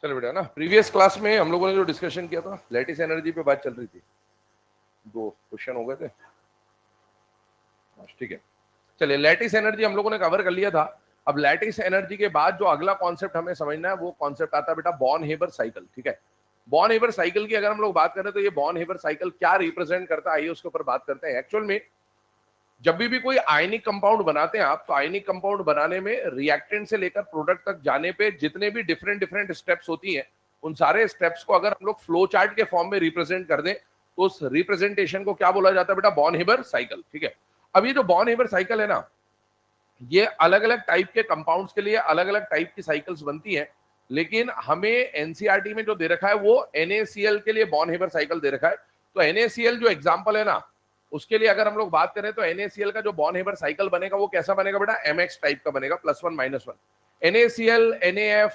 चलो बेटा ना, प्रीवियस क्लास में हम लोगों ने जो डिस्कशन किया था लैटिस एनर्जी पे बात चल रही थी, 2 क्वेश्चन हो गए थे। ठीक है, चलिए लैटिस एनर्जी हम लोगों ने कवर कर लिया था। अब लैटिस एनर्जी के बाद जो अगला कॉन्सेप्ट हमें समझना है वो कॉन्सेप्ट आता है बेटा बॉर्न हेबर साइकिल। ठीक है, बॉर्न हेबर साइकिल की अगर हम लोग बात करें तो ये बॉर्न हेबर साइकिल क्या रिप्रेजेंट करता है, आइए उसके ऊपर बात करते हैं। एक्चुअल में जब भी कोई आयनिक कंपाउंड बनाते हैं आप, तो आयनिक कंपाउंड बनाने में रिएक्टेंट से लेकर प्रोडक्ट तक जाने पे जितने भी डिफरेंट डिफरेंट स्टेप्स होती हैं, उन सारे स्टेप्स को अगर हम लोग फ्लो चार्ट के फॉर्म में रिप्रेजेंट कर दें तो उस रिप्रेजेंटेशन को क्या बोला जाता है बेटा, बॉर्न हेबर साइकिल। ठीक है, अब ये जो बॉर्न हेबर साइकिल है ना, ये अलग अलग टाइप के कंपाउंड्स के लिए अलग अलग टाइप की साइकिल्स बनती हैं, लेकिन हमें एनसीईआरटी में जो दे रखा है वो NaCl के लिए बॉर्न हेबर साइकिल दे रखा है। तो NaCl जो एग्जांपल है ना, उसके लिए अगर हम लोग बात करें तो NaCl का जो बॉर्न हेबर साइकिल बनेगा वो कैसा बनेगा बेटा, MX टाइप का बनेगा, +1 -1। NaCl, NaF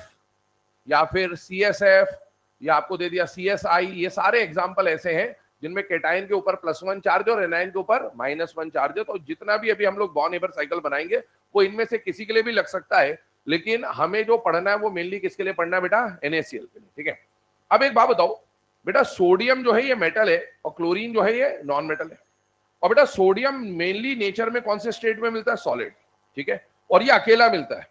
या फिर CSF या आपको दे दिया CSI, ये सारे एग्जाम्पल ऐसे हैं जिनमें केटाइन के ऊपर +1 चार्ज और एनाइन के ऊपर -1 चार्ज है। तो जितना भी अभी हम लोग बॉर्न हेबर साइकिल बनाएंगे वो इनमें से किसी के लिए भी लग सकता है, लेकिन हमें जो पढ़ना है वो मेनली किसके लिए पढ़ना है बेटा, NaCl के लिए। ठीक है, अब एक बात बताओ बेटा, सोडियम जो है ये मेटल है और क्लोरीन जो है ये नॉन मेटल है। और बेटा सोडियम मेनली नेचर में कौन से स्टेट में मिलता है, सॉलिड। ठीक है, और ये अकेला मिलता है।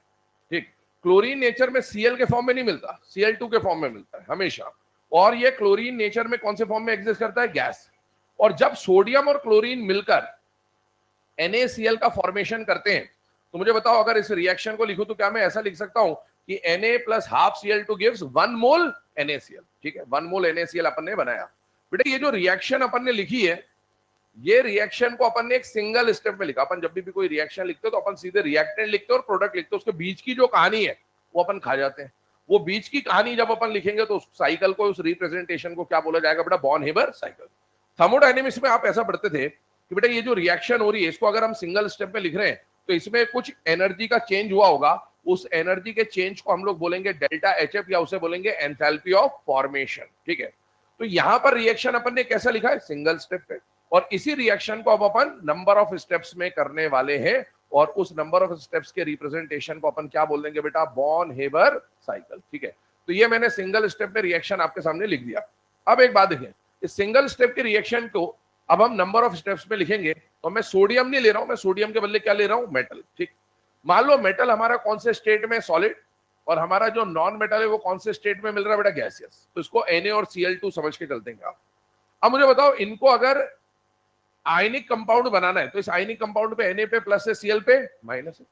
ठीक, क्लोरीन नेचर में Cl के फॉर्म में नहीं मिलता, Cl2 के फॉर्म में मिलता है हमेशा। और ये क्लोरीन नेचर में कौन से फॉर्म में एग्जिस्ट करता है, गैस। और जब सोडियम और क्लोरीन मिलकर NaCl का फॉर्मेशन करते हैं, तो मुझे बताओ अगर इस रिएक्शन को लिखूं तो क्या मैं ऐसा लिख सकता हूं कि Na + ½ Cl2 गिव्स 1 मोल NaCl। ठीक है, 1 मोल NaCl अपन ने बनाया। बेटा ये जो रिएक्शन अपन ने लिखी है, ये रिएक्शन को अपन ने एक सिंगल स्टेप में लिखा। अपन जब भी कोई रिएक्शन लिखते हो तो अपन सीधे रिएक्टेंट लिखते हो और प्रोडक्ट लिखते हो, उसके बीच की जो कहानी है वो अपन खा जाते हैं। वो बीच की कहानी जब अपन लिखेंगे तो उस साइकिल को, उस रिप्रेजेंटेशन को क्या बोला जाएगा बेटा, बॉर्न हेबर साइकिल। थर्मोडायनेमिक्स में आप ऐसा पढ़ते थे कि बेटा ये जो रिएक्शन हो रही है इसको अगर हम सिंगल स्टेप में लिख रहे हैं तो इसमें कुछ एनर्जी का चेंज हुआ होगा, उस एनर्जी के चेंज को हम लोग बोलेंगे डेल्टा HF या उसे बोलेंगे एंथैल्पी ऑफ फॉर्मेशन। ठीक है, तो यहां पर रिएक्शन अपन ने कैसा लिखा है, सिंगल स्टेप पे, और इसी रिएक्शन को अब अपन नंबर ऑफ स्टेप्स में करने वाले हैं और उस नंबर ऑफ स्टेप्स के रिप्रेजेंटेशन को अपन क्या बोल देंगे बेटा, बॉर्न हेबर साइकिल। ठीक है, तो ये मैंने सिंगल स्टेप में रिएक्शन आपके सामने लिख दिया। अब एक बात देखिए, इस सिंगल स्टेप के रिएक्शन को अब हम नंबर ऑफ स्टेप्स में लिखेंगे तो मैं सोडियम नहीं ले रहा हूं, मैं सोडियम के बदले क्या ले रहा हूं, मेटल। ठीक, मान लो मेटल हमारा कौन से स्टेट में, सॉलिड, और हमारा जो नॉन मेटल है वो कौन से स्टेट में मिल रहा है बेटा, गैसियस। तो इसको Na और Cl2 समझ के चलते हैं आप। अब मुझे बताओ इनको अगर आयनिक कंपाउंड बनाना है तो इस आयनिक कंपाउंड पे Na पे प्लस है, Cl पे माइनस है,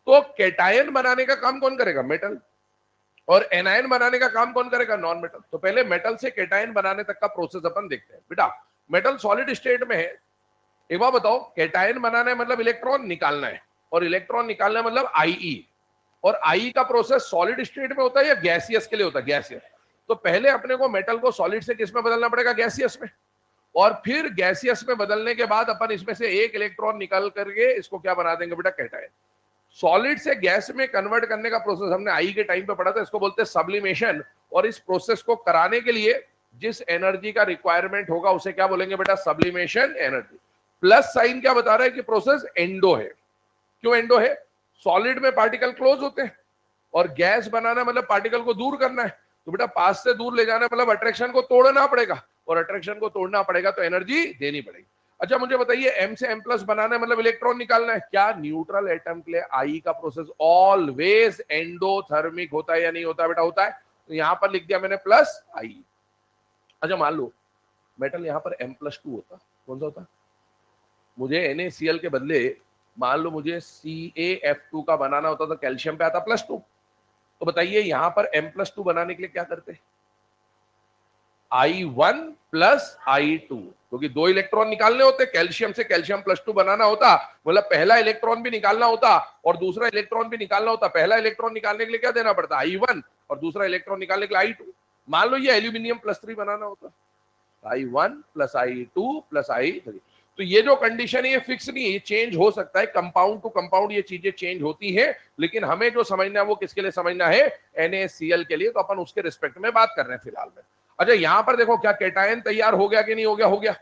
तो केटायन बनाने का काम कौन करेगा, मेटल, और एनायन बनाने का काम कौन करेगा, नॉन मेटल। तो पहले मेटल से केटायन बनाने तक का प्रोसेस अपन देखते हैं। बेटा मेटल सॉलिड स्टेट में है, एक बार बताओ, केटायन बनाना है मतलब इलेक्ट्रॉन निकालना है, और इलेक्ट्रॉन निकालना है मतलब Ie, और Ie का प्रोसेस सॉलिड स्टेट में होता है या गैसियस के लिए होता है, गैसियस। तो पहले अपने को मेटल को सॉलिड से किस में बदलना पड़ेगा, गैसियस में, और फिर गैसियस में बदलने के बाद अपन इसमें से एक इलेक्ट्रॉन निकाल करके इसको क्या बना देंगे बेटा, केटायन। सॉलिड से गैस में कन्वर्ट करने का प्रोसेस हमने Ie के टाइम पे पढ़ा था, इसको बोलते हैं सब्लिमेशन। और इस प्रोसेस को कराने के लिए जिस एनर्जी का रिक्वायरमेंट होगा उसे क्या बोलेंगे बेटा, सब्लिमेशन एनर्जी। प्लस साइन क्या बता रहा है कि प्रोसेस एंडो है। क्यों एंडो है, सॉलिड में पार्टिकल क्लोज होते हैं और गैस बनाना मतलब पार्टिकल को दूर करना है, तो बेटा पास से दूर ले जाना मतलब अट्रैक्शन को तोड़ना पड़ेगा, और अट्रैक्शन को तोड़ना पड़ेगा तो एनर्जी देनी पड़ेगी। अच्छा मुझे बताइए, M से M+ बनाना है मतलब इलेक्ट्रॉन निकालना है, क्या न्यूट्रल एटम के लिए Ie का प्रोसेस ऑलवेज एंडोथर्मिक होता है या नहीं होता बेटा, होता है। तो यहां पर लिख दिया मैंने प्लस Ie। अच्छा मान लो मेटल यहां पर M+2 होता, कौन सा होता, मुझे NaCl के बदले मान लो मुझे CaF2 का बनाना होता तो कैल्शियम पे आता +2। तो बताइए यहां पर M+2 बनाने के लिए क्या करते, I1 + I2, क्योंकि 2 इलेक्ट्रॉन निकालने होते, कैल्शियम से कैल्शियम +2 बनाना होता, मतलब पहला इलेक्ट्रॉन भी निकालना होता और दूसरा इलेक्ट्रॉन भी निकालना होता। पहला इलेक्ट्रॉन निकालने के लिए क्या देना पड़ता, I1, और दूसरा इलेक्ट्रॉन निकालने के लिए I2। मान लो ये एल्यूमिनियम +3 बनाना होता, I1 + I2 + I3। तो ये जो कंडीशन है ये फिक्स नहीं है, ये चेंज हो सकता है, कंपाउंड टू कंपाउंड ये चीजें चेंज होती हैं, लेकिन हमें जो समझना है वो किसके लिए समझना है, NaCl के लिए। तो अपन उसके रिस्पेक्ट में बात कर रहे हैं फिलहाल में। अच्छा यहां पर देखो क्या केटायन तैयार हो गया कि नहीं हो गया, हो गया।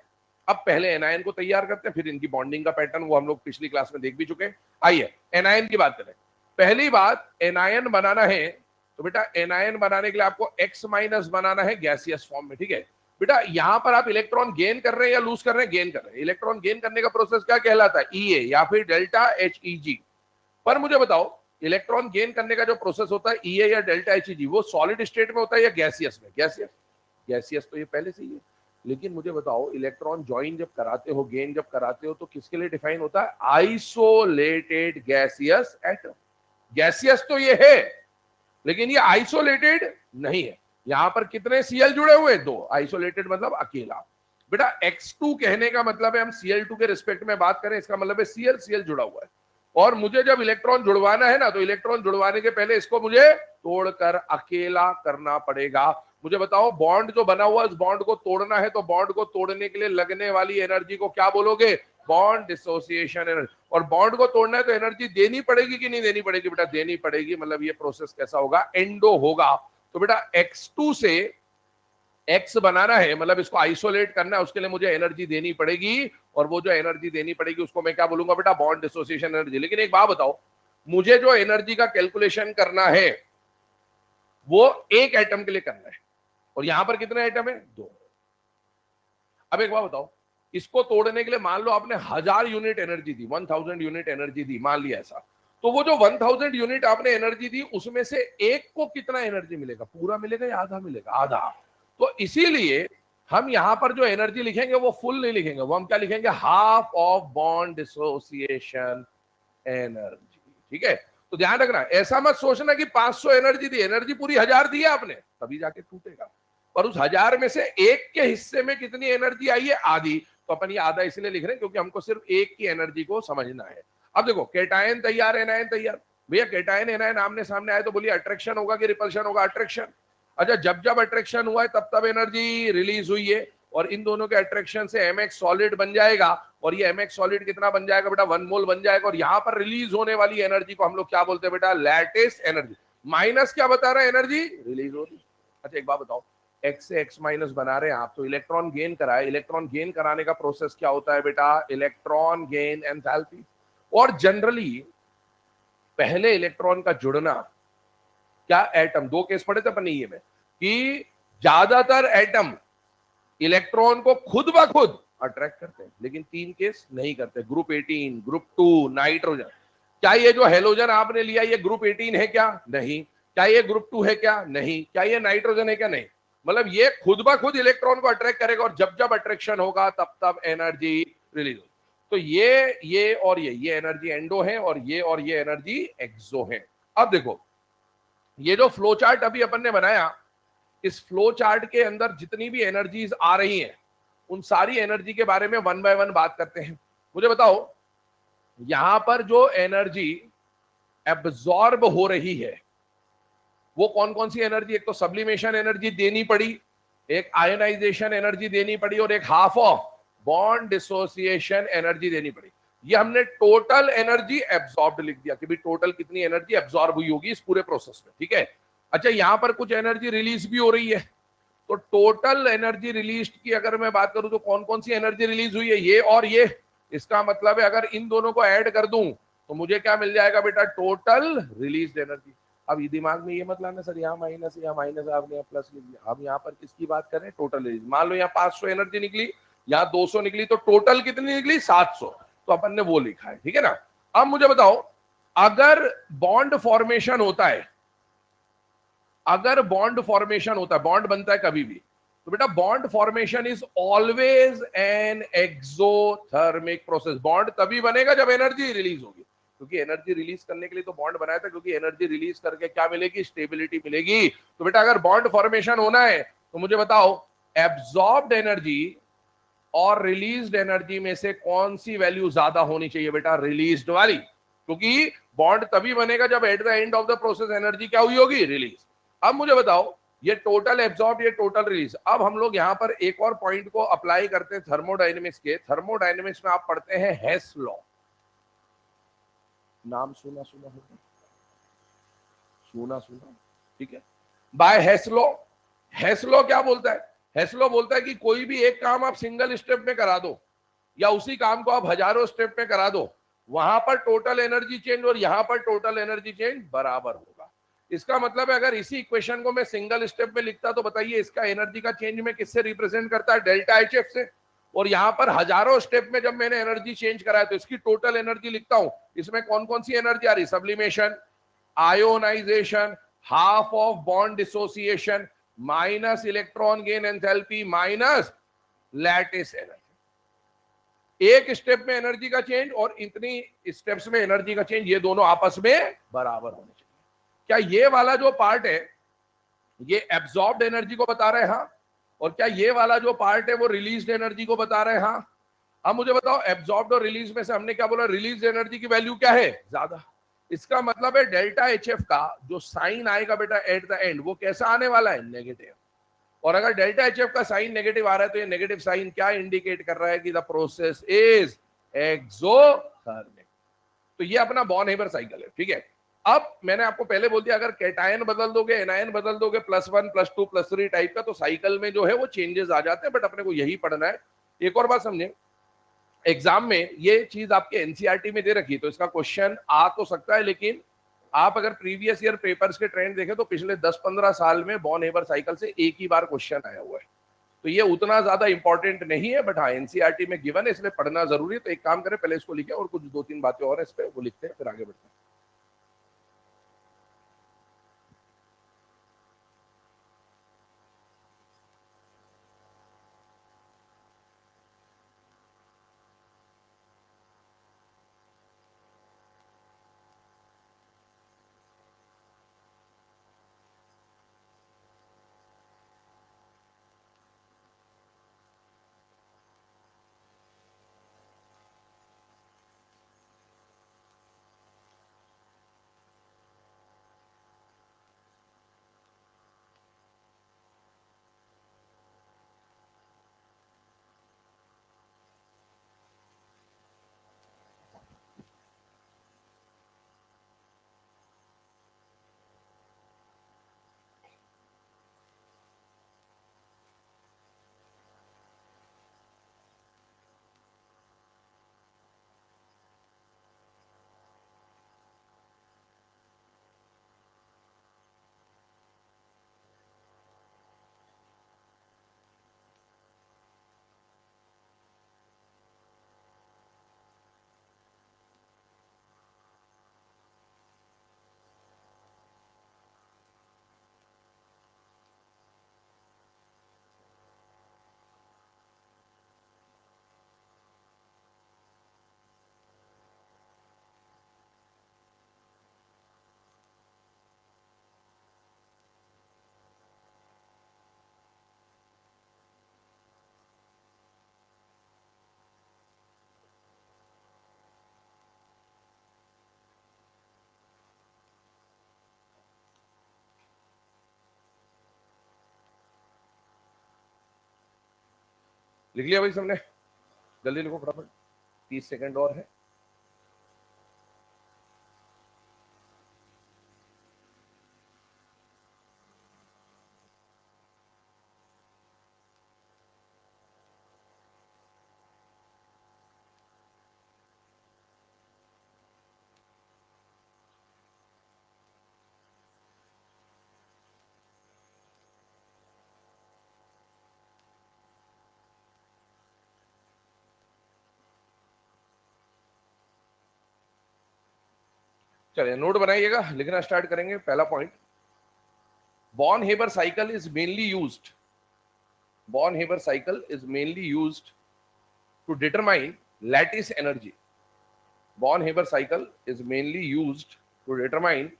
अब पहले एनायन को तैयार करते हैं, फिर इनकी बॉन्डिंग का पैटर्न वो हम लोग पिछली क्लास में देख भी चुके हैं। आइए एनायन की बात करें। पहली बात, एनायन बनाना है तो बेटा एनायन बनाने के लिए आपको X माइनस बनाना है गैसियस फॉर्म में, ठीक है बेटा। यहां पर आप इलेक्ट्रॉन गेन कर रहे हैं या लूज कर रहे हैं? गेन कर रहे हैं। इलेक्ट्रॉन गेन करने का प्रोसेस क्या कहलाता है? EA या फिर डेल्टा HEG। पर मुझे बताओ इलेक्ट्रॉन गेन करने का जो प्रोसेस होता है EA या डेल्टा HEG, वो सॉलिड स्टेट में होता है या गैसियस में? गैसियस। गैसियस तो ये पहले से ही है, लेकिन मुझे बताओ इलेक्ट्रॉन ज्वाइन जब कराते हो, गेन जब कराते हो, तो किसके लिए डिफाइन होता है? Isolated gaseous atom. गैसियस तो ये है, लेकिन ये आइसोलेटेड नहीं है। यहां पर कितने Cl जुड़े हुए? 2। आइसोलेटेड मतलब अकेला। बेटा X2 कहने का मतलब है, हम Cl2 के रिस्पेक्ट में बात करें, इसका मतलब है Cl जुड़ा हुआ है। और मुझे जब इलेक्ट्रॉन जुड़वाना है ना, तो इलेक्ट्रॉन जुड़वाने के पहले इसको मुझे तोड़कर अकेला करना पड़ेगा। मुझे बताओ बॉन्ड जो बना हुआ है, उस बॉन्ड को तोड़ना है, तो बॉन्ड को तोड़ने के लिए लगने वाली एनर्जी को क्या बोलोगे? Bond dissociation energy. और बॉन्ड को तोड़ना है तो एनर्जी देनी पड़ेगी कि नहीं देनी पड़ेगी? बेटा देनी पड़ेगी। मतलब ये प्रोसेस कैसा होगा? एंडो होगा। तो बेटा X2 से X बनाना है, मतलब इसको आइसोलेट करना है, उसके लिए मुझे एनर्जी देनी पड़ेगी। और वो जो एनर्जी देनी पड़ेगी उसको मैं क्या बोलूंगा बेटा? Bond dissociation energy. लेकिन एक बात बताओ, मुझे जो एनर्जी का कैलकुलेशन करना है वो एक एटम के लिए करना है, और यहां पर कितने एटम है? 2। अब एक बात बताओ, इसको तोड़ने के लिए मान लो आपने 1000 यूनिट एनर्जी दी, 1000 यूनिट एनर्जी दी, मान लिया ऐसा। तो वो जो 1000 यूनिट आपने एनर्जी दी, उसमें से एक को कितना एनर्जी मिलेगा? पूरा मिलेगा या आधा मिलेगा? आधा। तो इसीलिए हम यहां पर जो एनर्जी लिखेंगे वो फुल नहीं लिखेंगे, वो हम क्या लिखेंगे? Half of bond dissociation energy. ठीक है, तो ध्यान रखना, ऐसा मत सोचना कि 500 एनर्जी दी, एनर्जी पूरी 1000 दी है आपने, तभी जाके टूटेगा। पर उस 1000 में से एक के हिस्से में कितनी एनर्जी आई है? आधी। तो अपन ये आधा इसलिए लिख रहे हैं क्योंकि हमको सिर्फ एक की एनर्जी को समझना है। अब देखो, केटायन तैयार, एनायन तैयार। भैया केटायन एनायन आमने सामने आए तो बोलिए अट्रैक्शन होगा कि रिपल्शन होगा? अट्रैक्शन। अच्छा, जब जब अट्रैक्शन हुआ है तब तब एनर्जी रिलीज हुई है, और इन दोनों के अट्रैक्शन से mx सॉलिड बन जाएगा। और ये mx सॉलिड कितना बन जाएगा बेटा? 1 मोल बन जाएगा। और यहां पर रिलीज होने वाली एनर्जी को हम लोग क्या बोलते हैं बेटा? Lattice energy. माइनस क्या बता रहा है? एनर्जी रिलीज हो रही। अच्छा एक बात बताओ, x से x माइनस बना रहे हैं आप, तो इलेक्ट्रॉन गेन कराए। इलेक्ट्रॉन गेन कराने का प्रोसेस क्या होता है बेटा? Electron gain enthalpy. और जनरली पहले इलेक्ट्रॉन का जुड़ना, क्या एटम, 2 केस पढ़े थे अपन ये में, कि ज्यादातर एटम इलेक्ट्रॉन को खुद ब खुद अट्रैक्ट करते हैं, लेकिन 3 केस नहीं करते। Group 18, group 2, nitrogen. क्या ये जो हेलोजन आपने लिया ये ग्रुप 18 है क्या? नहीं। क्या ये ग्रुप 2 है क्या? नहीं। क्या ये नाइट्रोजन है क्या? नहीं। मतलब ये खुद ब खुद इलेक्ट्रॉन को अट्रैक्ट करेगा, और जब जब अट्रैक्शन होगा तब तब एनर्जी रिलीज होगी। तो ये और ये एनर्जी एंडो है, और ये एनर्जी एक्सो है। अब देखो, ये जो फ्लो चार्ट अभी अपन ने बनाया, इस फ्लो चार्ट के अंदर जितनी भी एनर्जीज आ रही हैं, उन सारी एनर्जी के बारे में वन बाय वन बात करते हैं। मुझे बताओ, यहां पर जो एनर्जी एब्जॉर्ब हो रही है वो कौन कौन सी एनर्जी? एक तो सब्लिमेशन एनर्जी देनी पड़ी, एक आयनाइजेशन एनर्जी देनी पड़ी, और एक half of bond dissociation energy देनी पड़ी। ये हमने टोटल एनर्जी एब्जॉर्ब्ड लिख दिया कि भाई टोटल कितनी एनर्जी एब्जॉर्ब हुई होगी इस पूरे प्रोसेस में। ठीक है। अच्छा, यहां पर कुछ एनर्जी रिलीज भी हो रही है, तो टोटल एनर्जी रिलीज की अगर मैं बात करूं तो कौन कौन सी एनर्जी रिलीज हुई है? ये और ये। इसका मतलब है अगर इन दोनों को ऐड कर दूं तो मुझे क्या मिल जाएगा बेटा? Total release energy. अब ये दिमाग में ये मत लाना सर यहाँ माइनस, यहाँ माइनस, आपने यहाँ प्लस लिख दिया। हम यहाँ पर किसकी बात कर रहे हैं? Total release. मान लो यहाँ 500 एनर्जी निकली, यहाँ 200 निकली, तो टोटल कितनी निकली? 700। तो अपन ने वो लिखा है। ठीक है ना। अब मुझे बताओ, अगर बॉन्ड फॉर्मेशन होता है, अगर बॉन्ड फॉर्मेशन होता है, बॉन्ड बनता है कभी भी, तो बेटा bond formation is always an exothermic process. Bond तभी बनेगा जब एनर्जी रिलीज होगी, क्योंकि एनर्जी रिलीज करने के लिए तो बॉन्ड बनाया था, क्योंकि एनर्जी रिलीज करके क्या मिलेगी? स्टेबिलिटी मिलेगी। तो बेटा अगर बॉन्ड फॉर्मेशन होना है तो मुझे बताओ, एब्जॉर्ब्ड एनर्जी और रिलीज्ड एनर्जी में से कौन सी वैल्यू ज्यादा होनी चाहिए बेटा? रिलीज्ड वाली, क्योंकि बॉन्ड तभी बनेगा जब at the end of the process energy क्या हुई होगी? रिलीज। अब मुझे बताओ, ये टोटल एब्जॉर्ब, ये टोटल रिलीज। अब हम लोग यहां पर एक और पॉइंट को अप्लाई करते हैं थर्मोडायनेमिक्स के। थर्मोडायनेमिक्स में आप पढ़ते हैं हेस लॉ। नाम सुना सुना होगा, सुना सुना। ठीक है। By Hess law. Hess law क्या बोलता है? हेस लॉ बोलता है कि कोई भी एक काम आप सिंगल स्टेप में करा दो, या उसी काम को आप हजारों स्टेप में करा दो, वहां पर टोटल एनर्जी चेंज और यहां पर टोटल एनर्जी चेंज बराबर होगा। इसका मतलब है अगर इसी इक्वेशन को मैं सिंगल स्टेप में लिखता तो बताइए इसका एनर्जी का चेंज में किससे रिप्रेजेंट करता है, डेल्टा एच एफ से। और यहां पर हजारों स्टेप में जब मैंने एनर्जी चेंज कराया तो इसकी टोटल एनर्जी लिखता हूं, इसमें कौन कौन सी एनर्जी आ रही, sublimation, ionisation, half of bond dissociation, minus electron gain enthalpy, minus lattice energy. एक स्टेप में एनर्जी का चेंज और इतनी स्टेप्स में एनर्जी का चेंज, ये दोनों आपस में बराबर होने चाहिए। क्या ये वाला जो पार्ट है ये एब्सॉर्ब्ड एनर्जी को बता रहे हैं, हाँ, और क्या ये वाला जो पार्ट है वो रिलीज्ड एनर्जी को बता रहे हैं, हाँ। अब मुझे बताओ एब्सॉर्ब्ड और रिलीज में से हमने क्या बोला, रिलीज एनर्जी की वैल्यू क्या है, ज्यादा। इसका मतलब है डेल्टा एच एफ का जो साइन आएगा बेटा एट द एंड वो कैसा आने वाला है, नेगेटिव। और अगर डेल्टा एच एफ का साइन नेगेटिव आ रहा है तो ये नेगेटिव साइन क्या इंडिकेट कर रहा है कि द प्रोसेस इज एक्सोथर्मिक। तो ये अपना बॉर्न हेबर साइकिल है, ठीक है। अब मैंने आपको पहले बोल दिया अगर कैटायन बदल दोगे, एनायन बदल दोगे, +1 +2 +3 टाइप का, तो साइकिल में जो है वो चेंजेस आ जाते हैं, बट अपने को यही पढ़ना है। एक और बात समझे, एग्जाम में ये चीज आपके एनसीईआरटी में दे रखी तो इसका क्वेश्चन आ तो सकता है, लेकिन आप अगर प्रीवियस ईयर पेपर्स के ट्रेंड देखें तो पिछले 10-15 साल में बॉर्न हेबर साइकिल से एक ही बार क्वेश्चन आया हुआ है। तो ये उतना ज्यादा इंपॉर्टेंट नहीं है, बट हाँ एनसीईआरटी में गिवन है इसलिए पढ़ना जरूरी है। तो एक काम करें पहले इसको लिखे और कुछ 2-3 बातें और है इस पे वो लिखते हैं, फिर आगे बढ़ते हैं। लिख लिया भाई सबने, जल्दी लिखो फटाफट, 30 सेकंड और है। चलिए नोट बनाइएगा, लिखना स्टार्ट करेंगे। पहला point, Born Haber cycle is mainly used, Born Haber cycle is mainly used to determine lattice energy. Born Haber cycle is mainly used to determine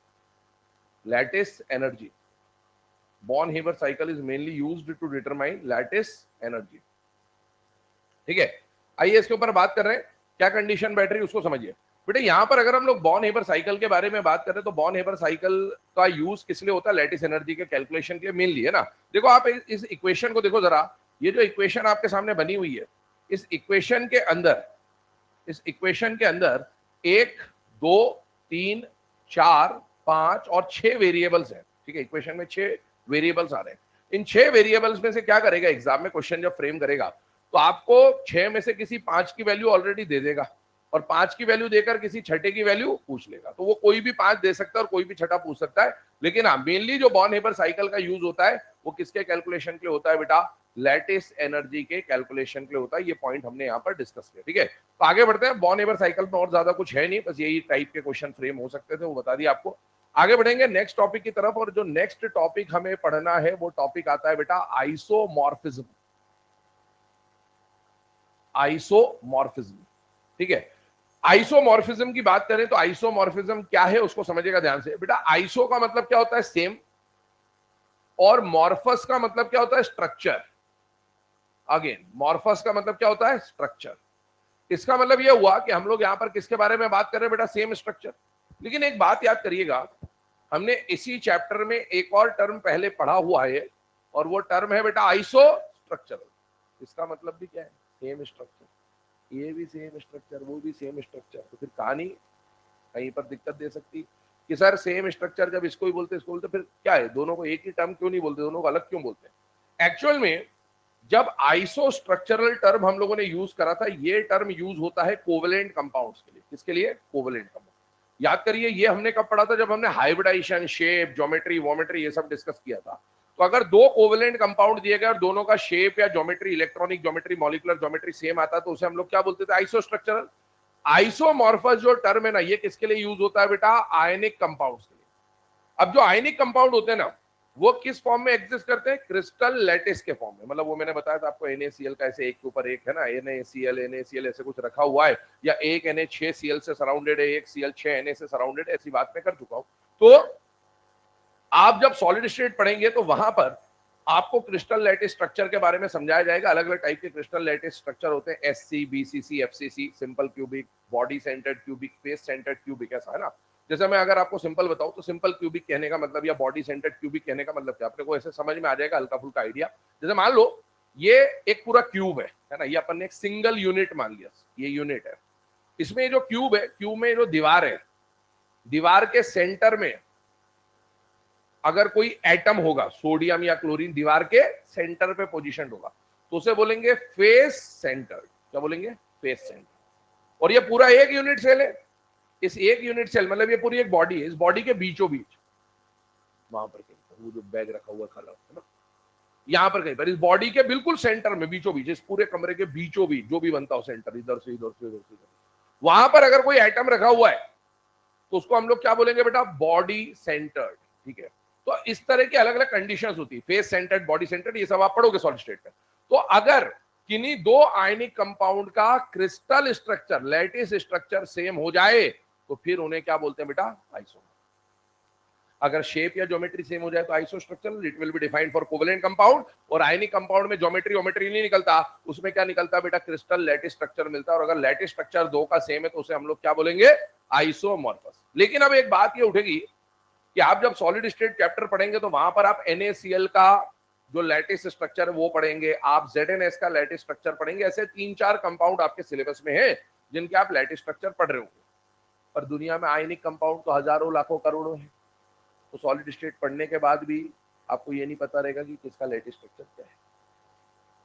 lattice energy. Born Haber cycle is mainly used to determine lattice energy, ठीक है। आइए इसके ऊपर बात कर रहे हैं, क्या कंडीशन बैठ रही है उसको समझिए। बेटे यहां पर अगर हम लोग बॉर्न हेबर साइकिल के बारे में बात करें तो बॉर्न हेबर साइकिल का यूज किस लिए होता है, लैटिस एनर्जी के कैलकुलेशन के लिए मेनली, है ना। देखो आप इस इक्वेशन को देखो जरा, ये जो इक्वेशन आपके सामने बनी हुई है, इस इक्वेशन के अंदर, इस इक्वेशन के अंदर 1 2 3 4 5 और 6 वेरिएबल्स हैं, ठीक है। इक्वेशन में 6 वेरिएबल्स आ रहे हैं। इन 6 वेरिएबल्स में से क्या करेगा एग्जाम में क्वेश्चन जब फ्रेम करेगा तो आपको 6 में से किसी 5 की वैल्यू ऑलरेडी दे देगा और 5 की वैल्यू देकर किसी छठे की वैल्यू पूछ लेगा, तो वो कोई भी 5 दे सकता है और कोई भी छठा पूछ सकता है। लेकिन हाँ, मेनली जो बॉर्न हेबर साइकिल का यूज होता है वो किसके कैलकुलेशन के लिए होता है बेटा? लैटिस एनर्जी के कैलकुलेशन के लिए होता है। ये पॉइंट हमने यहाँ पर डिस्कस किया, ठीक है। तो आगे बढ़ते हैं। बॉर्न हेबर साइकिल में और ज्यादा कुछ है नहीं, बस यही टाइप के क्वेश्चन फ्रेम हो सकते थे, वो बता दिया आपको। आगे बढ़ेंगे नेक्स्ट टॉपिक की तरफ, और जो नेक्स्ट टॉपिक हमें पढ़ना है वो टॉपिक आता है बेटा आइसोमॉर्फिज्म। आइसोमॉर्फिज्म, ठीक है। आइसोमॉर्फिज्म की बात करें तो आइसोमॉर्फिज्म क्या है उसको समझिएगा ध्यान से बेटा। आइसो का मतलब क्या होता है? सेम, और मॉर्फस का मतलब क्या होता है? स्ट्रक्चर। अगेन, मॉर्फस का मतलब क्या होता है? स्ट्रक्चर। इसका मतलब यह हुआ कि हम लोग यहां पर किसके बारे में बात कर रहे हैं बेटा? Same structure. लेकिन एक बात याद करिएगा, हमने इसी चैप्टर में एक और टर्म पहले पढ़ा हुआ है, और वो टर्म है बेटा आइसो स्ट्रक्चरल। इसका मतलब भी क्या है? Same structure. ये भी सेम स्ट्रक्चर, वो भी सेम स्ट्रक्चर, तो फिर कहानी कहीं पर दिक्कत दे सकती कि सर सेम स्ट्रक्चर जब इसको ही बोलते इसको बोलते, फिर क्या है? दोनों को एक ही टर्म क्यों नहीं बोलते? दोनों को अलग क्यों बोलते हैं? एक्चुअल में जब आइसो स्ट्रक्चरल टर्म हम लोगों ने यूज करा था, ये टर्म यूज होता है कोवेलेंट कंपाउंड्स के लिए। किसके लिए? Covalent compound. याद करिए, ये हमने कब पढ़ा था? जब हमने हाइब्रिडाइजेशन, शेप, ज्योमेट्री, वोमेट्री ये सब डिस्कस किया था। तो अगर दो कोवेलेंट कंपाउंड दिए गए और दोनों का शेप या geometry, electronic geometry, molecular geometry same आता तो उसे हम लोग क्या बोलते थे? Isostructural. आइसोमॉर्फस जो टर्म है ना, ये किसके लिए यूज होता है बेटा? आयनिक कंपाउंड्स के लिए। अब जो आयनिक कंपाउंड होते हैं ना, वो किस फॉर्म में एग्जिस्ट करते हैं? क्रिस्टल लैटिस के फॉर्म में। मतलब वो मैंने बताया था आपको, NaCl का ऐसे एक के ऊपर एक है ना, NaCl ऐसे कुछ रखा हुआ है, या एक Na6Cl से सराउंडेड है, एक Cl6Na से सराउंडेड, ऐसी बात मैं कर चुका हूं। तो आप जब सॉलिड स्टेट पढ़ेंगे तो वहां पर आपको क्रिस्टल लैटिस स्ट्रक्चर के बारे में समझाया जाएगा। अलग अलग टाइप के क्रिस्टल लैटिस स्ट्रक्चर होते हैं, SC, BCC, FCC, simple cubic, body centred cubic, face centred cubic, ऐसा है ना। जैसे मैं अगर आपको सिंपल बताऊं तो सिंपल क्यूबिक कहने का मतलब, या बॉडी सेंटर्ड क्यूबिक कहने का मतलब क्या? अपने को ऐसे समझ में आ जाएगा हल्का फुल्का आइडिया। जैसे मान लो ये एक पूरा क्यूब है ना, ये अपन ने एक सिंगल यूनिट मान लिया, ये यूनिट है। इसमें जो क्यूब है, क्यूब में जो दीवार है, दीवार के सेंटर में अगर कोई एटम होगा, सोडियम या क्लोरीन, दीवार के सेंटर पे पोजीशन होगा, तो उसे बोलेंगे फेस सेंटर। क्या बोलेंगे? Face centre. और ये पूरा एक यूनिट सेल है। इस एक यूनिट सेल मतलब ये पूरी एक बॉडी है, इस बॉडी के बीचों बीच वहां पर कहीं, वो जो बैग रखा हुआ खाला है ना, यहां पर कहीं पर इस बॉडी के बिल्कुल सेंटर में, बीचों बीच, इस पूरे कमरे के बीचों बीच जो भी बनता हो सेंटर, इधर से इधर से इधर से इधर, वहां पर अगर कोई एटम रखा हुआ है तो उसको हम लोग क्या बोलेंगे बेटा? बॉडी सेंटर्ड, ठीक है। तो इस तरह की अलग अलग कंडीशंस होती है, फेस सेंटर्ड, बॉडी सेंटर्ड, ये सब आप पढ़ोगे सॉलिड स्टेट में। तो अगर किन्हीं दो आयनिक कंपाउंड का crystal structure, lattice structure same हो जाए तो फिर उन्हें क्या बोलते हैं बेटा? आइसो। अगर शेप या ज्योमेट्री सेम हो जाए तो iso structural, it will be defined for covalent compound. और आयनिक कंपाउंड में ज्योमेट्री वोमेट्री नहीं निकलता, उसमें क्या निकलता बेटा? क्रिस्टल लैटिस स्ट्रक्चर मिलता है। और अगर लैटिस स्ट्रक्चर दो का सेम है तो उसे हम लोग क्या बोलेंगे? आइसोमॉर्फस। लेकिन अब एक बात ये उठेगी कि आप जब सॉलिड स्टेट चैप्टर पढ़ेंगे तो वहां पर आप NaCl का जो लैटिस स्ट्रक्चर है वो पढ़ेंगे, आप ZnS का लैटिस स्ट्रक्चर पढ़ेंगे। ऐसे 3-4 कंपाउंड आपके सिलेबस में है जिनके आप लैटिस स्ट्रक्चर पढ़ रहे होंगे। पर दुनिया में आयनिक कंपाउंड तो हजारों लाखों करोड़ों है, तो सॉलिड स्टेट पढ़ने के बाद भी आपको ये नहीं पता रहेगा कि किसका लेटेस्ट स्ट्रक्चर क्या है।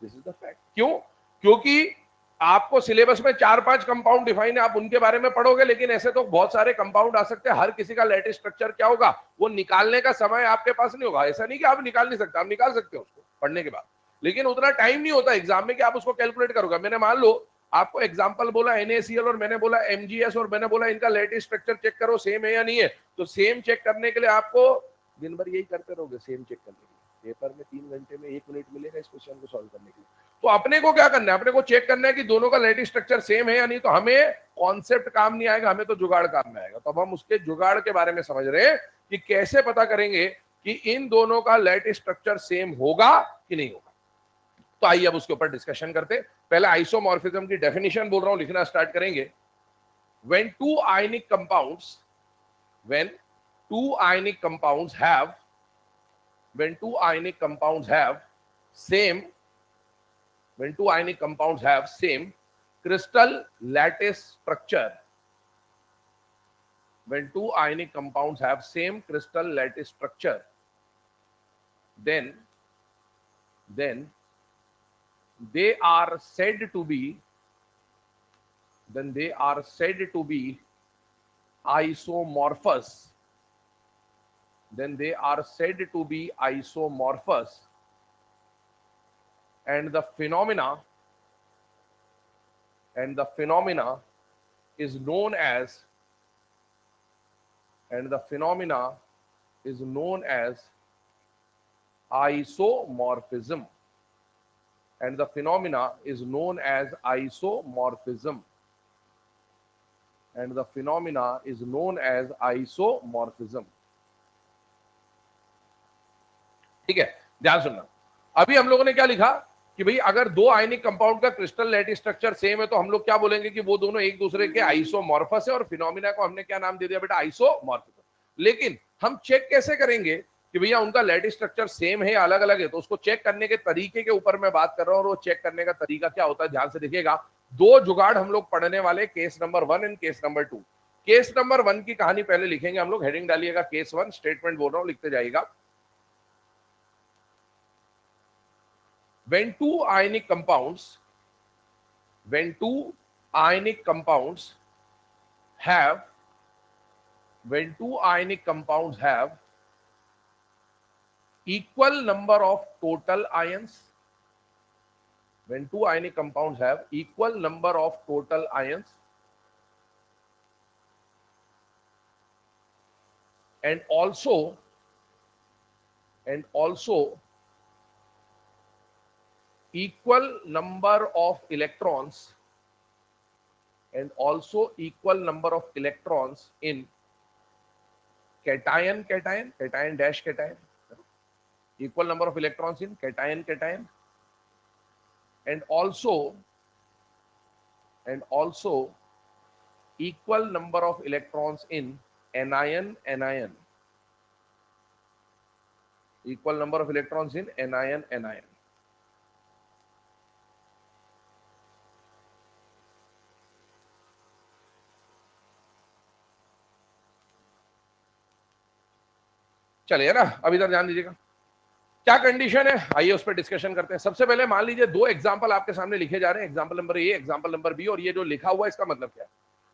This is the fact. क्यों? क्योंकि आपको सिलेबस में 4-5 कंपाउंड डिफाइन है, आप उनके बारे में पढ़ोगे, लेकिन ऐसे तो बहुत सारे कंपाउंड आ सकते हैं। हर किसी का लेटेस्ट स्ट्रक्चर क्या होगा वो निकालने का समय आपके पास नहीं होगा। ऐसा नहीं कि आप निकाल नहीं सकते, आप निकाल सकते हो उसको पढ़ने के बाद, लेकिन उतना टाइम नहीं होता एग्जाम में कि आप उसको कैलकुलेट करोगे। मैंने मान लो आपको एग्जांपल बोला NaCl और मैंने बोला MgS, और मैंने बोला इनका लेटेस्ट स्ट्रक्चर चेक करो सेम है या नहीं है, तो सेम चेक करने के लिए आपको दिन भर यही करते रहोगे, सेम चेक करने के लिए। पेपर में 3 घंटे में 1 मिनट मिलेगा इस क्वेश्चन को सॉल्व करने के लिए। तो अपने को क्या करना है? अपने को चेक करना है कि दोनों का लेटेस्ट स्ट्रक्चर सेम है या नहीं। तो हमें कॉन्सेप्ट काम नहीं आएगा, हमें तो जुगाड़ काम में आएगा। तो अब हम उसके जुगाड़ के बारे में समझ रहे हैं कि कैसे पता करेंगे कि इन दोनों का लेटेस्ट स्ट्रक्चर सेम होगा कि नहीं होगा। तो आइए अब उसके ऊपर डिस्कशन करते। पहले आइसोमॉर्फिज्म की डेफिनेशन बोल रहा हूं, लिखना स्टार्ट करेंगे। when two ionic compounds when two ionic compounds have when two ionic compounds have same when two ionic compounds have same crystal lattice structure when two ionic compounds have same crystal lattice structure then they are said to be then they are said to be isomorphous. Then they are said to be isomorphous, and the phenomena is known as isomorphism. And the phenomena is known as isomorphism. And the phenomena is known as isomorphism. ठीक है, ध्यान सुनना। अभी हम लोगों ने क्या लिखा कि भाई अगर दो आयनिक कंपाउंड का क्रिस्टल लैटिस स्ट्रक्चर सेम है तो हम लोग क्या बोलेंगे कि वो दोनों एक दूसरे के आइसोमॉर्फस है, और फिनोमिना को हमने क्या नाम दे दिया बेटा, आइसोमॉर्फिज्म। लेकिन हम चेक कैसे करेंगे कि भैया उनका लैटिस स्ट्रक्चर सेम है या अलग अलग है? तो उसको चेक करने के तरीके के ऊपर मैं बात कर रहा हूं, और वो चेक करने का तरीका क्या होता है, ध्यान से देखिएगा। दो जुगाड़ हम लोग पढ़ने वाले, case number 1 and case number 2। Case number 1 की कहानी पहले लिखेंगे हम लोग, हेडिंग डालिएगा केस 1, स्टेटमेंट बोल रहा हूं, लिखते जाइएगा। when two ionic compounds have equal number of total ions, and also equal number of electrons, in cation, dash cation, equal number of electrons in cation, and also equal number of electrons in anion, equal number of electrons in anion. चलिए ना, अब इधर ध्यान दीजिएगा क्या condition है, आइए उस पर डिस्कशन करते हैं। सबसे पहले मान लीजिए दो एग्जांपल आपके सामने लिखे जा रहे हैं, example number A, example number B, और ये जो लिखा हुआ है इसका मतलब क्या है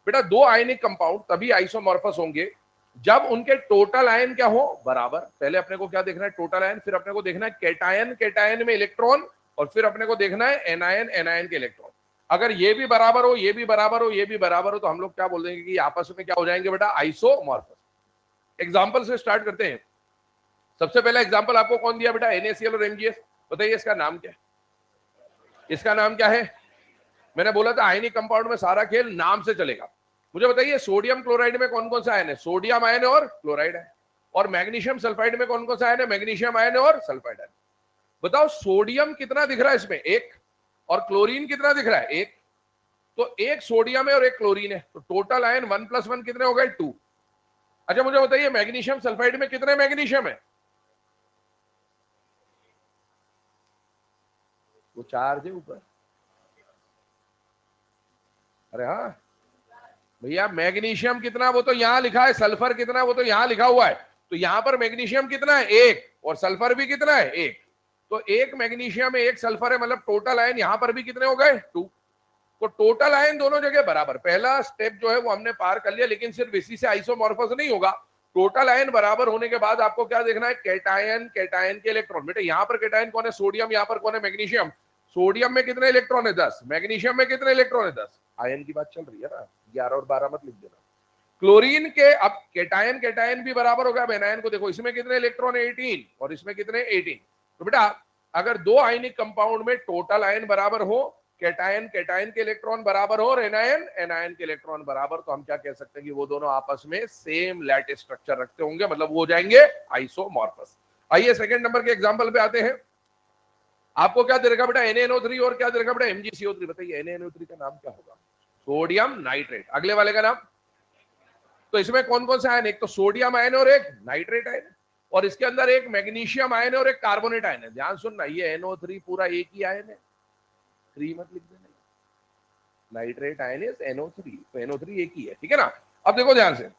बेटा, दो आयनिक कंपाउंड तभी आइसोमॉर्फस होंगे जब उनके टोटल आयन क्या हो, बराबर। पहले अपने को क्या देखना है, टोटल आयन, फिर अपने को देखना है केटायन में इलेक्ट्रॉन, और फिर अपने को देखना है एनायन के इलेक्ट्रॉन। अगर ये भी बराबर हो, ये भी बराबर हो, ये भी बराबर हो, तो हम लोग क्या बोल देंगे कि आपस में क्या हो जाएंगे बेटा, आइसोमॉर्फस। एग्जाम्पल से स्टार्ट करते हैं। सबसे पहला एग्जांपल आपको कौन दिया बेटा, NaCl और MgS। बताइए इसका नाम क्या है, इसका नाम क्या है? मैंने बोला था आयनिक कंपाउंड में सारा खेल नाम से चलेगा। मुझे बताइए सोडियम क्लोराइड में कौन कौन सा आयन है, सोडियम आयन और क्लोराइड है। और मैग्नीशियम सल्फाइड में कौन कौन सा आयन है, मैग्नीशियम आयन और सल्फाइड आयन। बताओ सोडियम कितना दिख रहा है इसमें, 1, और क्लोरीन कितना दिख रहा है, 1। तो एक सोडियम है और एक क्लोरीन है, तो टोटल आयन 1 + 1 कितने हो गए, 2। अच्छा मुझे बताइए मैग्नीशियम सल्फाइड में कितने मैग्नीशियम है, वो चार्ज है ऊपर। अरे हाँ भैया, मैग्नीशियम कितना वो तो यहां लिखा है, सल्फर कितना वो तो यहां लिखा हुआ है। तो यहां पर मैग्नीशियम कितना है, 1, और सल्फर भी कितना है, 1। तो एक मैग्नीशियम है, एक सल्फर है, मतलब टोटल आयन यहां पर भी कितने हो गए, 2। तो टोटल आयन दोनों जगह बराबर। पहला स्टेप जो है वो हमने पार कर लिया, लेकिन सिर्फ इसी से आइसोमॉर्फस नहीं होगा। टोटल आयन बराबर होने के बाद आपको क्या देखना है, केटायन के इलेक्ट्रॉन। बेटा यहाँ पर केटायन कौन है, सोडियम, यहाँ पर कौन है, मैग्नीशियम। सोडियम में कितने इलेक्ट्रॉन है, 10। मैग्नीशियम में कितने इलेक्ट्रॉन है, 10। आयन की बात चल रही है ना, 11 और 12 मत लिख देना। क्लोरीन के अब केटायन भी बराबर होगा। अब एनायन को देखो, इसमें कितने इलेक्ट्रॉन, 18, और इसमें कितने, 18। तो बेटा अगर दो आयनिक कंपाउंड में टोटल आयन बराबर हो, केटायन के इलेक्ट्रॉन बराबर हो, और एनायन के इलेक्ट्रॉन बराबर, तो हम क्या कह सकते हैं कि वो दोनों आपस में सेम लैटिस स्ट्रक्चर रखते होंगे, मतलब वो हो जाएंगे आइसोमॉर्फस। आइए सेकंड नंबर के एग्जांपल पे आते हैं। आपको क्या दे रखा बेटा, NaNO3, और क्या दे रखा बेटा, MgCO3। बताइए NaNO3 का नाम क्या होगा, सोडियम नाइट्रेट। अगले वाले का नाम, तो इसमें कौन कौन सा आयन, एक तो सोडियम आयन और एक नाइट्रेट आयन, और इसके अंदर एक मैग्नीशियम आयन है और एक कार्बोनेट आयन है। ध्यान सुनना, ये NO3 पूरा एक ही आयन है, 3 मत लिख देना। नाइट्रेट आयन इज NO3, तो NO3 एक ही है, ठीक है ना। अब देखो ध्यान से,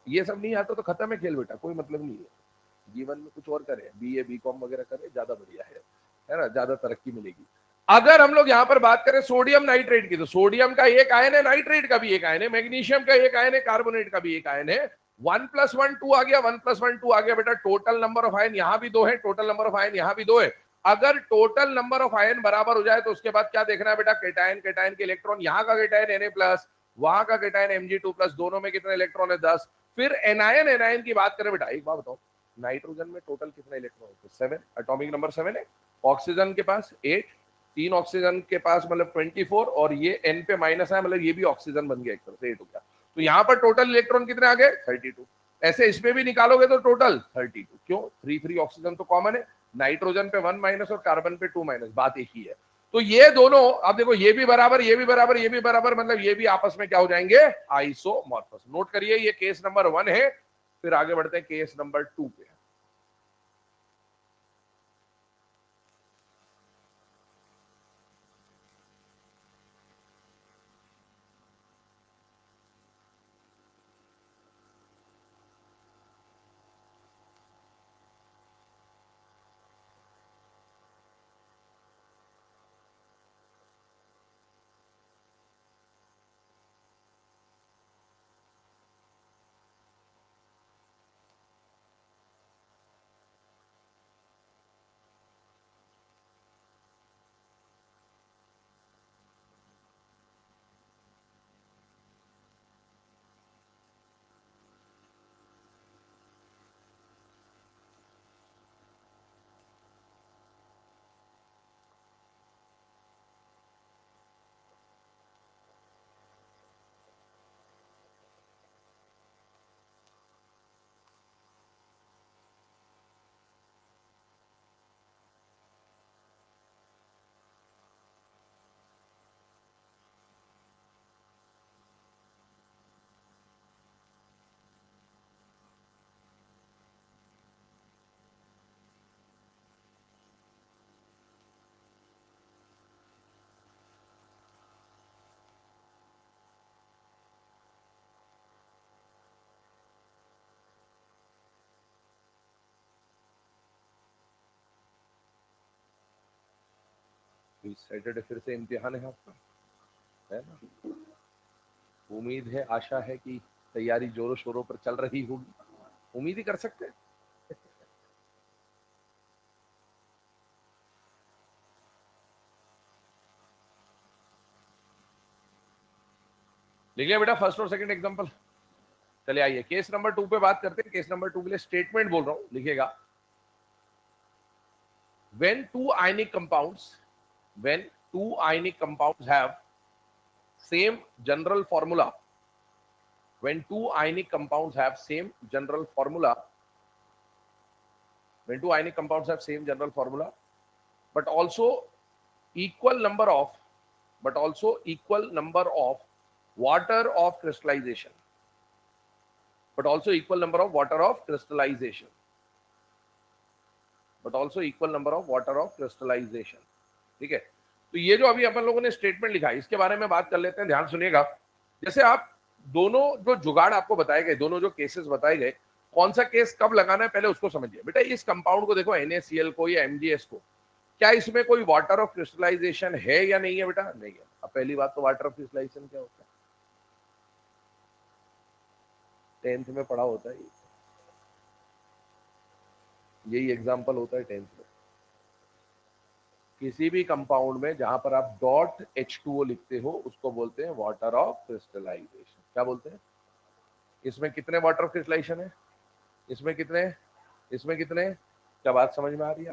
ये सब नहीं आता तो खत्म है खेल बेटा, कोई मतलब नहीं है। जीवन में कुछ और करे, BA BCom वगैरह करे, ज्यादा बढ़िया है ना, ज्यादा तरक्की मिलेगी। अगर हम लोग यहां पर बात करें सोडियम नाइट्रेट की, तो सोडियम का एक आयन है, नाइट्रेट का भी एक आयन है, मैग्नीशियम का एक आयन है, कार्बोनेट का भी एक आयन है। 1+1 2 आ गया, 1+1 2 आ गया बेटा। टोटल नंबर ऑफ आयन यहां भी 2 है, टोटल नंबर ऑफ आयन यहां भी 2 है। अगर टोटल नंबर ऑफ आयन बराबर हो जाए तो उसके बाद क्या देखना है बेटा, केटायन, केटायन के इलेक्ट्रॉन, यहां का केटायन Na+, वहां का केटायन Mg2+, दोनों में कितने इलेक्ट्रॉन है, 10। फिर एनायन, एनायन की बात करें बेटा, एक बात बताओ, नाइट्रोजन में टोटल कितने इलेक्ट्रॉन होते हैं, 7, एटॉमिक नंबर 7 है। ऑक्सीजन के पास 8, 3 ऑक्सीजन के पास मतलब 24, और ये n पे माइनस है, मतलब ये भी ऑक्सीजन बन गया, एक तरह से 8 हो गया। तो यहाँ पर टोटल इलेक्ट्रॉन कितने आ गए, 32। ऐसे इसमें भी निकालोगे तो टोटल 32। क्यों, 3 ऑक्सीजन तो कॉमन है, नाइट्रोजन पे 1 माइनस और कार्बन पे 2 माइनस, बात एक ही है। तो ये दोनों, अब देखो ये भी बराबर, ये भी बराबर, ये भी बराबर, मतलब ये भी आपस में क्या हो जाएंगे, आइसोमॉर्फस। नोट करिए, ये केस नंबर 1 है। फिर आगे बढ़ते हैं केस नंबर 2 पे। सैटरडे फिर से इम्तिहान है आपका, है ना? उम्मीद है, आशा है कि तैयारी जोरों शोरों पर चल रही होगी, उम्मीद ही कर सकते हैं। लिख लिया बेटा फर्स्ट और सेकंड एग्जांपल। चलिए आइए केस नंबर 2 पे बात करते हैं। केस नंबर 2 के लिए स्टेटमेंट बोल रहा हूं, लिखिएगा। when two ionic compounds when two ionic compounds have same general formula when two ionic compounds have same general formula when two ionic compounds have same general formula but also equal number of water of crystallization but also equal number of water of crystallization ठीक है। तो ये जो अभी अपन लोगों ने statement लिखा है, इसके बारे में बात कर लेते हैं, ध्यान सुनिएगा। जैसे आप दोनों जो जुगाड़ आपको बताए गए, दोनों जो केसेस बताए गए, कौन सा केस कब लगाना है पहले उसको समझिए बेटा। इस कंपाउंड को देखो, NaCl को या MgS को, क्या इसमें कोई वाटर ऑफ क्रिस्टलाइजेशन है या नहीं है बेटा? नहीं है। अब पहली बात तो वाटर ऑफ क्रिस्टलाइजेशन क्या होता है, 10th में पढ़ा होता है, यही एग्जाम्पल होता है 10th में। किसी भी कंपाउंड में जहां पर आप डॉट H2O लिखते हो उसको बोलते हैं वाटर ऑफ क्रिस्टलाइजेशन। क्या बोलते हैं? इसमें कितने वाटर ऑफ क्रिस्टलाइजेशन है, इसमें कितने, इसमें कितने? क्या बात समझ में आ रही है?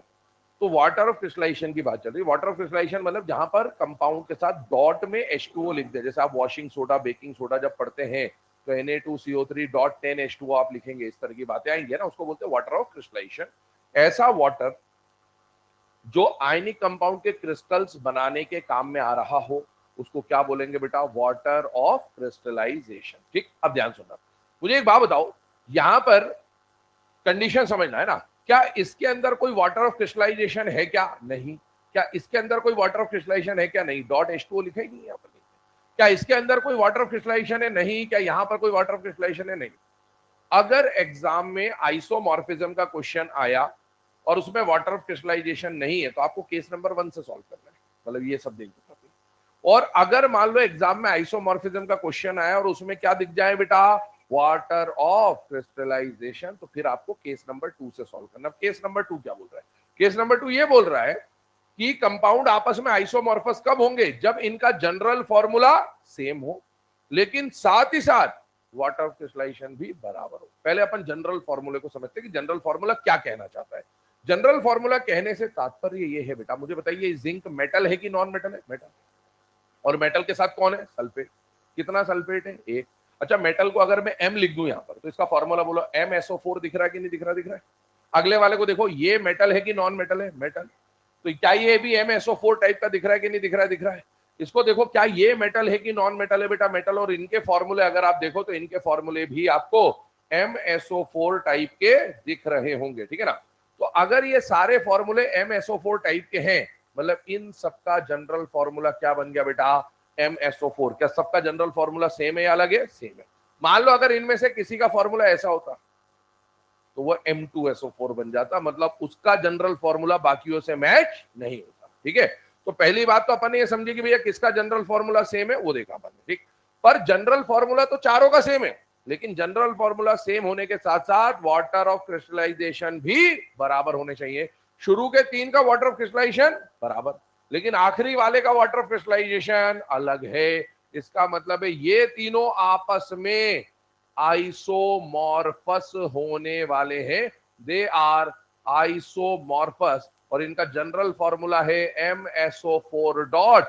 तो वाटर ऑफ क्रिस्टलाइजेशन की बात चल रही है। वाटर ऑफ क्रिस्टलाइजेशन मतलब जहां पर कंपाउंड के साथ डॉट में H2O लिख दे। जैसे आप वॉशिंग सोडा, बेकिंग सोडा जब पढ़ते हैं तो Na2CO3 डॉट 10 H2O आप लिखेंगे, इस तरह की बातें आएंगी ना, उसको बोलते हैं वाटर ऑफ क्रिस्टलाइजेशन। ऐसा वाटर जो आयनिक कंपाउंड के क्रिस्टल्स बनाने के काम में आ रहा हो उसको क्या बोलेंगे बेटा? Water of crystallisation. ठीक, अब ध्यान सुनना, मुझे एक बात बताओ, यहां पर कंडीशन समझना है ना। क्या इसके अंदर कोई वाटर ऑफ क्रिस्टलाइजेशन है क्या? नहीं। क्या इसके अंदर कोई वाटर ऑफ क्रिस्टलाइजेशन है क्या? नहीं। डॉट H2O लिखा ही नहीं है यहाँ पर। क्या इसके अंदर कोई वाटर ऑफ क्रिस्टलाइजेशन है? नहीं। क्या यहां पर कोई वाटर ऑफ क्रिस्टलाइजेशन है? नहीं। अगर एग्जाम में आइसोमॉर्फिज्म का क्वेश्चन आया और उसमें वाटर ऑफ क्रिस्टलाइजेशन नहीं है तो आपको केस नंबर 1 से सॉल्व करना है। मतलब ये सब देख दो। और अगर मान लो एग्जाम में आइसोमॉर्फिज्म का क्वेश्चन आया और उसमें क्या दिख जाए बेटा, वाटर ऑफ क्रिस्टलाइजेशन, तो फिर आपको केस नंबर 2 से सॉल्व करना। केस नंबर 2 क्या बोल रहा है? केस नंबर 2 ये बोल रहा है कि कंपाउंड आपस में आइसोमॉर्फस कब होंगे? जब इनका जनरल फॉर्मूला सेम हो, लेकिन साथ ही साथ वाटर ऑफ क्रिस्टलाइजेशन भी बराबर हो। पहले अपन जनरल फॉर्मूले को समझते हैं कि जनरल फॉर्मूला क्या कहना चाहता है। जनरल फॉर्मूला कहने से तात्पर्य ये है बेटा, मुझे बताइए जिंक मेटल है कि नॉन मेटल है? मेटल। और मेटल के साथ कौन है? सल्फेट। कितना सल्फेट है? एक। अच्छा, मेटल को अगर मैं M लिख दूं यहां पर, तो इसका फॉर्मूला बोलो, MsO4 दिख रहा है कि नहीं दिख रहा? दिख रहा है। अगले वाले को देखो, ये मेटल है कि नॉन मेटल है? मेटल। तो क्या ये भी MsO4 टाइप का दिख रहा है कि नहीं दिख रहा है? दिख रहा है। इसको देखो, क्या ये मेटल है कि नॉन मेटल है? बेटा मेटल। और इनके फॉर्मूले अगर आप देखो तो इनके फॉर्मूले भी आपको MsO4 टाइप के दिख रहे होंगे, ठीक है ना। तो अगर ये सारे फॉर्मूले MsO4 टाइप के हैं, मतलब इन सबका जनरल फॉर्मूला क्या बन गया बेटा? MsO4। क्या सबका जनरल फॉर्मूला सेम है या अलग है? सेम है। मान लो अगर इनमें से किसी का फॉर्मूला ऐसा होता तो वो M2SO4 बन जाता, मतलब उसका जनरल फॉर्मूला बाकियों से मैच नहीं होता, ठीक है। तो पहली बात तो अपन ने ये समझी कि भैया किसका जनरल फॉर्मूला सेम है, वो देखा अपन ने, ठीक। पर जनरल फॉर्मूला तो चारों का सेम है, लेकिन जनरल फॉर्मूला सेम होने के साथ साथ वाटर ऑफ क्रिस्टलाइजेशन भी बराबर होने चाहिए। शुरू के 3 का वाटर ऑफ क्रिस्टलाइजेशन बराबर, लेकिन आखिरी वाले का वाटर ऑफ क्रिस्टलाइजेशन अलग है। इसका मतलब है ये तीनों आपस में आइसोमॉर्फस होने वाले हैं। They are isomorphous. और इनका जनरल फॉर्मूला है MsO4 डॉट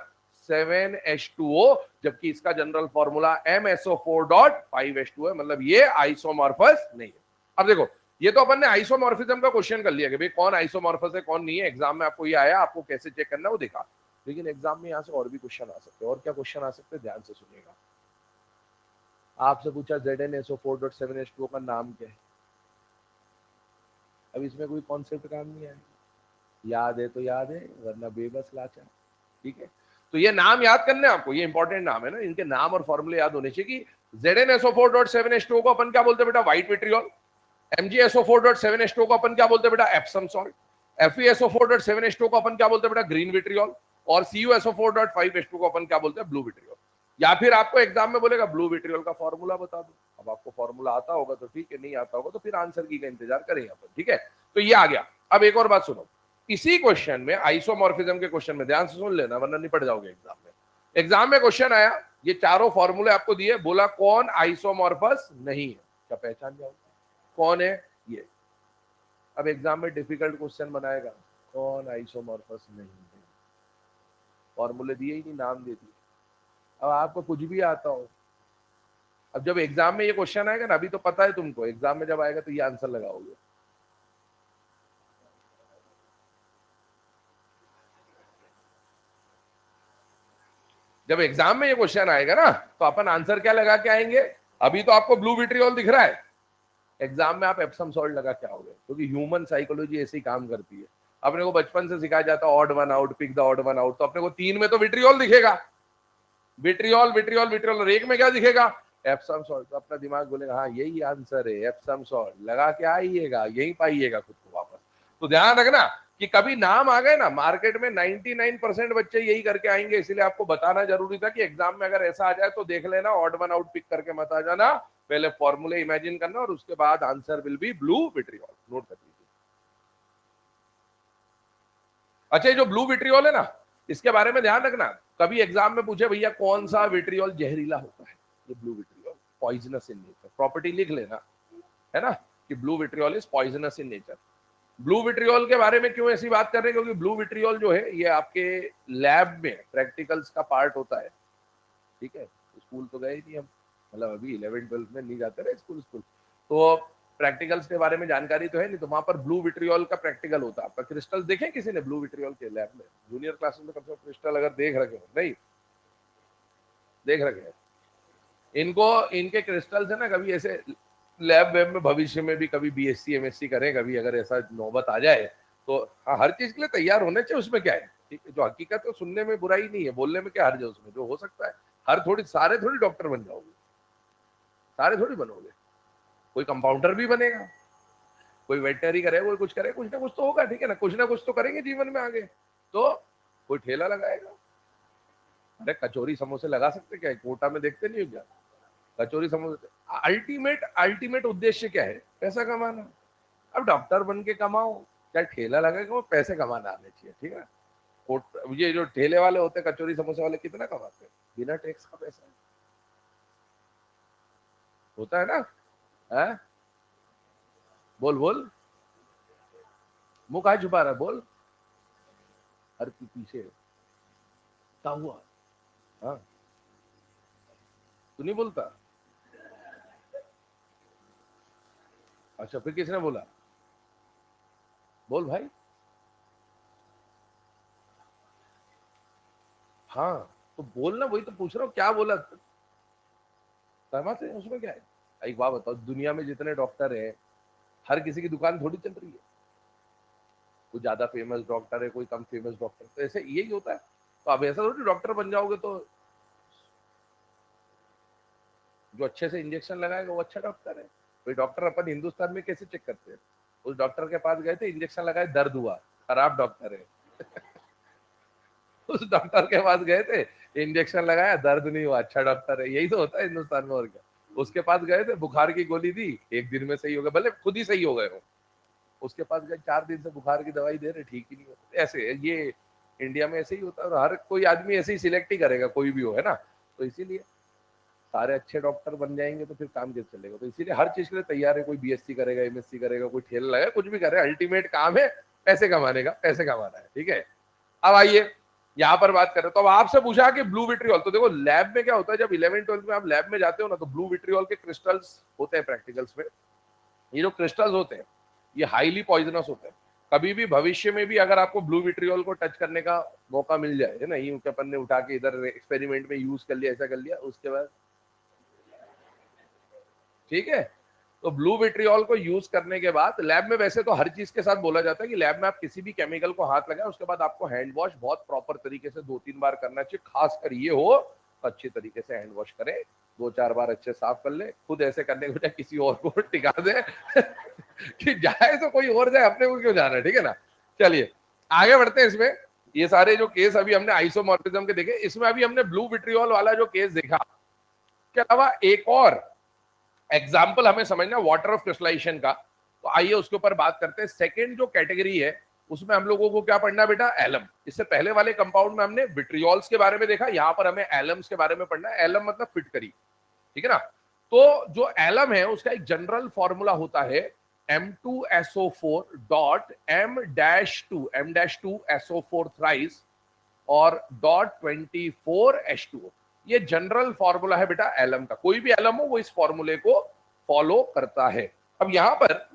7H2O, जबकि इसका general formula MsO4 dot 5H2O है। मतलब ये आइसोमॉर्फस नहीं है। अब देखो, ये तो अपन ने आइसोमॉर्फिज्म का क्वेश्चन कर लिया कि भाई कौन आइसोमॉर्फस है कौन नहीं है। एग्जाम में आपको ये आया, आपको कैसे चेक करना है वो देखा। लेकिन एग्जाम में यहां से और भी क्वेश्चन आ सकते हैं। और क्या क्वेश्चन आ सकते हैं, ध्यान से सुनिएगा। आपसे पूछा ZnSO4.7H2O का नाम क्या है? अब इसमें कोई कॉन्सेप्ट काम नहीं है, याद है तो याद है, वरना बेबस लाचार, ठीक है। तो ये नाम याद करने आपको, ये इंपॉर्टेंट नाम है ना, इनके नाम और फॉर्मूले याद होने चाहिए कि ZnSO4.7H2O को अपन क्या बोलते हैं बेटा? White vitriol. MgSO4.7H2O को अपन क्या बोलते हैं बेटा? Epsom salt. FeSO4.7H2O को अपन क्या बोलते हैं बेटा? Green vitriol. और CuSO4.5H2O को अपन क्या बोलते हैं? Blue vitriol. या फिर आपको एग्जाम में बोलेगा ब्लू विट्रियोल का फॉर्मूला बता दो। अब आपको फॉर्मूला आता होगा तो ठीक है, नहीं आता होगा तो फिर आंसर की का इंतजार करें यहाँ पर, ठीक है। तो ये आ गया। अब एक और बात सुनो, इसी क्वेश्चन में, आइसोमॉर्फिज्म के क्वेश्चन में, ध्यान से सुन लेना वरना निपट जाओगे एग्जाम में। एग्जाम में क्वेश्चन आया, ये चारों फॉर्मूले आपको दिए, बोला कौन आइसोमॉर्फस नहीं है, क्या पहचान जाओगे कौन है ये? अब एग्जाम में डिफिकल्ट क्वेश्चन बनाएगा, कौन आइसोमॉर्फस नहीं है, फॉर्मूले दिए ही नहीं, नाम दे दिए। अब आपको कुछ भी आता हो, अब जब एग्जाम में ये क्वेश्चन आएगा ना, अभी तो पता है तुमको, एग्जाम में जब आएगा तो ये आंसर लगाओगे। जब एग्जाम में ये क्वेश्चन आएगा ना, तो अपन आंसर क्या लगा के आएंगे? अभी तो आपको ब्लू विट्रियोल दिख रहा है, एग्जाम में आप एप्सम सॉल्ट लगा के आओगे, क्योंकि ह्यूमन साइकोलॉजी ऐसे ही काम करती है। अपने को बचपन से सिखाया जाता है odd one out, pick the odd one out, तो अपने को 3 में तो विट्रियोल दिखेगा, विट्रियोल विट्रियोल विट्रियोल, और एक में क्या दिखेगा? Epsom salt. तो अपना दिमाग बोलेगा हाँ यही आंसर है, एप्सम सॉल्ट लगा के आइएगा, यही पाइएगा खुद को वापस। तो ध्यान रखना कि कभी नाम आ गए ना, मार्केट में 99% बच्चे यही करके आएंगे, इसलिए आपको बताना जरूरी था कि एग्जाम में अगर ऐसा आ जाए तो देख लेना, ऑड वन आउट पिक करके मत आ जाना, पहले फॉर्मूले इमेजिन करना और उसके बाद answer will be blue vitriol. Note कर लीजिए। अच्छा, ये जो ब्लू विट्रियोल है ना, इसके बारे में ध्यान रखना, कभी एग्जाम में पूछे भैया कौन सा विट्रियोल जहरीला होता है, ये blue vitriol poisonous in nature, property लिख लेना, है ना, कि blue vitriol is poisonous in nature. Blue vitriol के बारे में क्यों ऐसी बात कर रहे हैं? क्योंकि ब्लू विट्रियोल जो है ये आपके लैब में प्रैक्टिकल्स का पार्ट होता है, ठीक है। स्कूल तो गए नहीं हम, मतलब अभी 11th-12th में नहीं जाते ना स्कूल, तो प्रैक्टिकल्स के बारे में जानकारी तो है नहीं, तो वहां पर ब्लू विट्रियोल का प्रैक्टिकल होता है। आपका क्रिस्टल देखे किसी ने ब्लू विट्रियोल के लैब में? जूनियर क्लासेस में कम से कम क्रिस्टल अगर देख रखे हो, नहीं देख रखे हैं इनको, इनके क्रिस्टल्स है ना, कभी ऐसे लैब वेब में भविष्य में भी कभी BSc MSc करें, कभी अगर ऐसा नौबत आ जाए तो हाँ, हर चीज के लिए तैयार होने चाहिए, उसमें क्या है, ठीक है। जो हकीकत है सुनने में बुराई नहीं है, बोलने में क्या हर्ज है उसमें, जो हो सकता है। हर थोड़ी, सारे थोड़ी डॉक्टर बन जाओगे, सारे थोड़ी बनोगे, कोई कंपाउंडर भी बनेगा, कोई वेटनरी करे, कोई कुछ करे, कुछ ना कुछ तो होगा, ठीक है ना कुछ तो करेंगे जीवन में आगे, तो कोई ठेला लगाएगा, अरे कचौरी समोसे लगा सकते क्या, कोटा में देखते नहीं हो क्या, कचौरी समोसे। अल्टीमेट अल्टीमेट उद्देश्य क्या है, पैसा कमाना। अब डॉक्टर बन के कमाओ, क्या ठेला लगा के वो पैसे कमाना आने चाहिए, ठीक है। ये जो ठेले वाले होते हैं कचौरी समोसे वाले कितना कमाते हैं, बिना टैक्स का पैसा होता है ना, है? बोल बोल, मुंह कहाँ छुपा रहा है, बोल। हर की पीछे क्या हुआ, हाँ तू नहीं बोलता। अच्छा फिर किसने बोला, बोल भाई। हाँ तो बोलना, वही तो पूछ रहा हूँ, क्या बोला, सहमत है उसमें क्या है। एक बात बताओ, दुनिया में जितने डॉक्टर है, हर किसी की दुकान थोड़ी चल रही है, कोई ज्यादा फेमस डॉक्टर है, कोई कम फेमस डॉक्टर, तो ऐसे यही होता है। तो आप ऐसा थोड़ी डॉक्टर बन जाओगे तो जो अच्छे से इंजेक्शन लगाएगा वो अच्छा डॉक्टर है। कोई डॉक्टर अपन हिंदुस्तान में कैसे चेक करते हैं, उस डॉक्टर के पास गए थे, इंजेक्शन लगाए, दर्द हुआ, खराब डॉक्टर है। उस डॉक्टर के पास गए थे, इंजेक्शन लगाया, दर्द नहीं हुआ, अच्छा डॉक्टर है। यही तो होता है हिंदुस्तान में, और क्या। उसके पास गए थे, बुखार की गोली दी, एक दिन में सही हो गए, भले खुद ही सही हो गए हो। उसके पास गए, 4 दिन से बुखार की दवाई दे रहे, ठीक ही नहीं होता। ऐसे ये इंडिया में ऐसे ही होता है, और हर कोई आदमी ऐसे ही सिलेक्ट ही करेगा, कोई भी हो, है ना। तो इसीलिए सारे अच्छे डॉक्टर बन जाएंगे तो फिर काम कैसे चलेगा। तो इसीलिए हर चीज के लिए तैयार है, कोई बीएससी करेगा, एमएससी करेगा, कोई ठेला लगाएगा, कुछ भी करे, अल्टीमेट काम है पैसे कमाने का, पैसे कमाना है, ठीक है। अब आइए यहाँ पर बात करें, तो अब आपसे पूछा कि ब्लू विट्रियोल, तो देखो लैब में क्या होता है, जब 11वीं 12वीं में आप लैब में जाते हो ना, तो ब्लू विट्रियोल के क्रिस्टल्स होते हैं प्रैक्टिकल्स में। ये जो क्रिस्टल्स होते हैं ये हाईली पॉइजनस होते हैं। कभी भी भविष्य में भी अगर आपको ब्लू विट्रियोल को टच करने का मौका मिल जाए, है ना, ये अपन ने उठा के इधर एक्सपेरिमेंट में यूज कर लिया, ऐसा कर लिया, उसके बाद ठीक है। तो ब्लू विट्रियोल को यूज करने के बाद लैब में, वैसे तो हर चीज के साथ बोला जाता है कि लैब में आप किसी भी केमिकल को हाथ लगाए उसके बाद आपको हैंड वॉश बहुत प्रॉपर तरीके से 2-3 बार करना चाहिए, खासकर ये हो तो अच्छी तरीके से हैंड वॉश करें, 2-4 बार अच्छे साफ कर ले, खुद ऐसे करने के बजाय किसी और को टिका दे कि जाए तो कोई और जाए, अपने को क्यों जाना है, ठीक है ना। चलिए आगे बढ़ते हैं इसमें। ये सारे जो केस अभी हमने आइसोमॉर्फिज्म के देखे, इसमें अभी हमने ब्लू विट्रियोल वाला जो केस देखा, के अलावा एक और एग्जाम्पल हमें समझना वाटर ऑफ क्रिस्टलाइजेशन का। तो आइए उसके ऊपर बात करते हैं। सेकेंड जो कैटेगरी है उसमें हम लोगों को क्या पढ़ना है बेटा, एलम। इससे पहले वाले कंपाउंड में हमने विट्रियोल्स के बारे में देखा, यहाँ पर हमें एलम्स के बारे में पढ़ना है। एलम मतलब फिटकरी, ठीक है ना। तो जो एलम है उसका एक जनरल फॉर्मूला होता है M2SO4.M-2 थ्राइस और .24H2O। ये जनरल फॉर्मूला है बेटा एलम का, कोई भी एलम हो वो इस फॉर्मूले को फॉलो करता है। अब यहां पर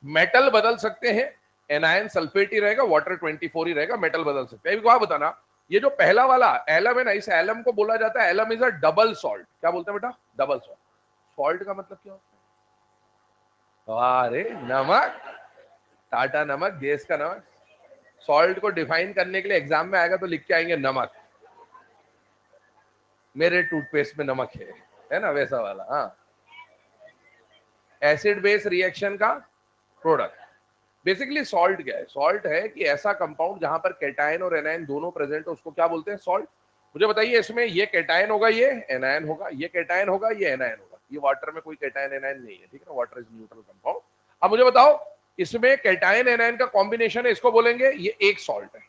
मेटल बदल सकते हैं, एनायन सल्फेट ही रहेगा, वाटर 24 ही रहेगा, मेटल बदल सकते हैं। एक बात बताना, ये जो पहला वाला एलम है ना, इस एलम को बोला जाता है alum is a double salt. क्या बोलते हैं बेटा, डबल सॉल्ट। सॉल्ट का मतलब क्या होता है, अरे नमक, टाटा नमक, देश का नमक। सॉल्ट को डिफाइन करने के लिए एग्जाम में आएगा तो लिख के आएंगे नमक, मेरे टूथपेस्ट में नमक है ना, वैसा वाला। हाँ, एसिड बेस रिएक्शन का प्रोडक्ट। बेसिकली सॉल्ट क्या है, सॉल्ट है कि ऐसा कंपाउंड जहां पर कैटायन और एनायन दोनों प्रेजेंट हो, उसको क्या बोलते हैं, सॉल्ट। मुझे बताइए, इसमें ये कैटायन होगा, ये एनायन होगा, ये कैटायन होगा, ये एनायन होगा। ये वाटर में कोई कैटायन एनायन नहीं है, ठीक है ना, वाटर इज न्यूट्रल कंपाउंड। अब मुझे बताओ, इसमें कैटायन एनायन का कॉम्बिनेशन है, इसको बोलेंगे ये एक सॉल्ट है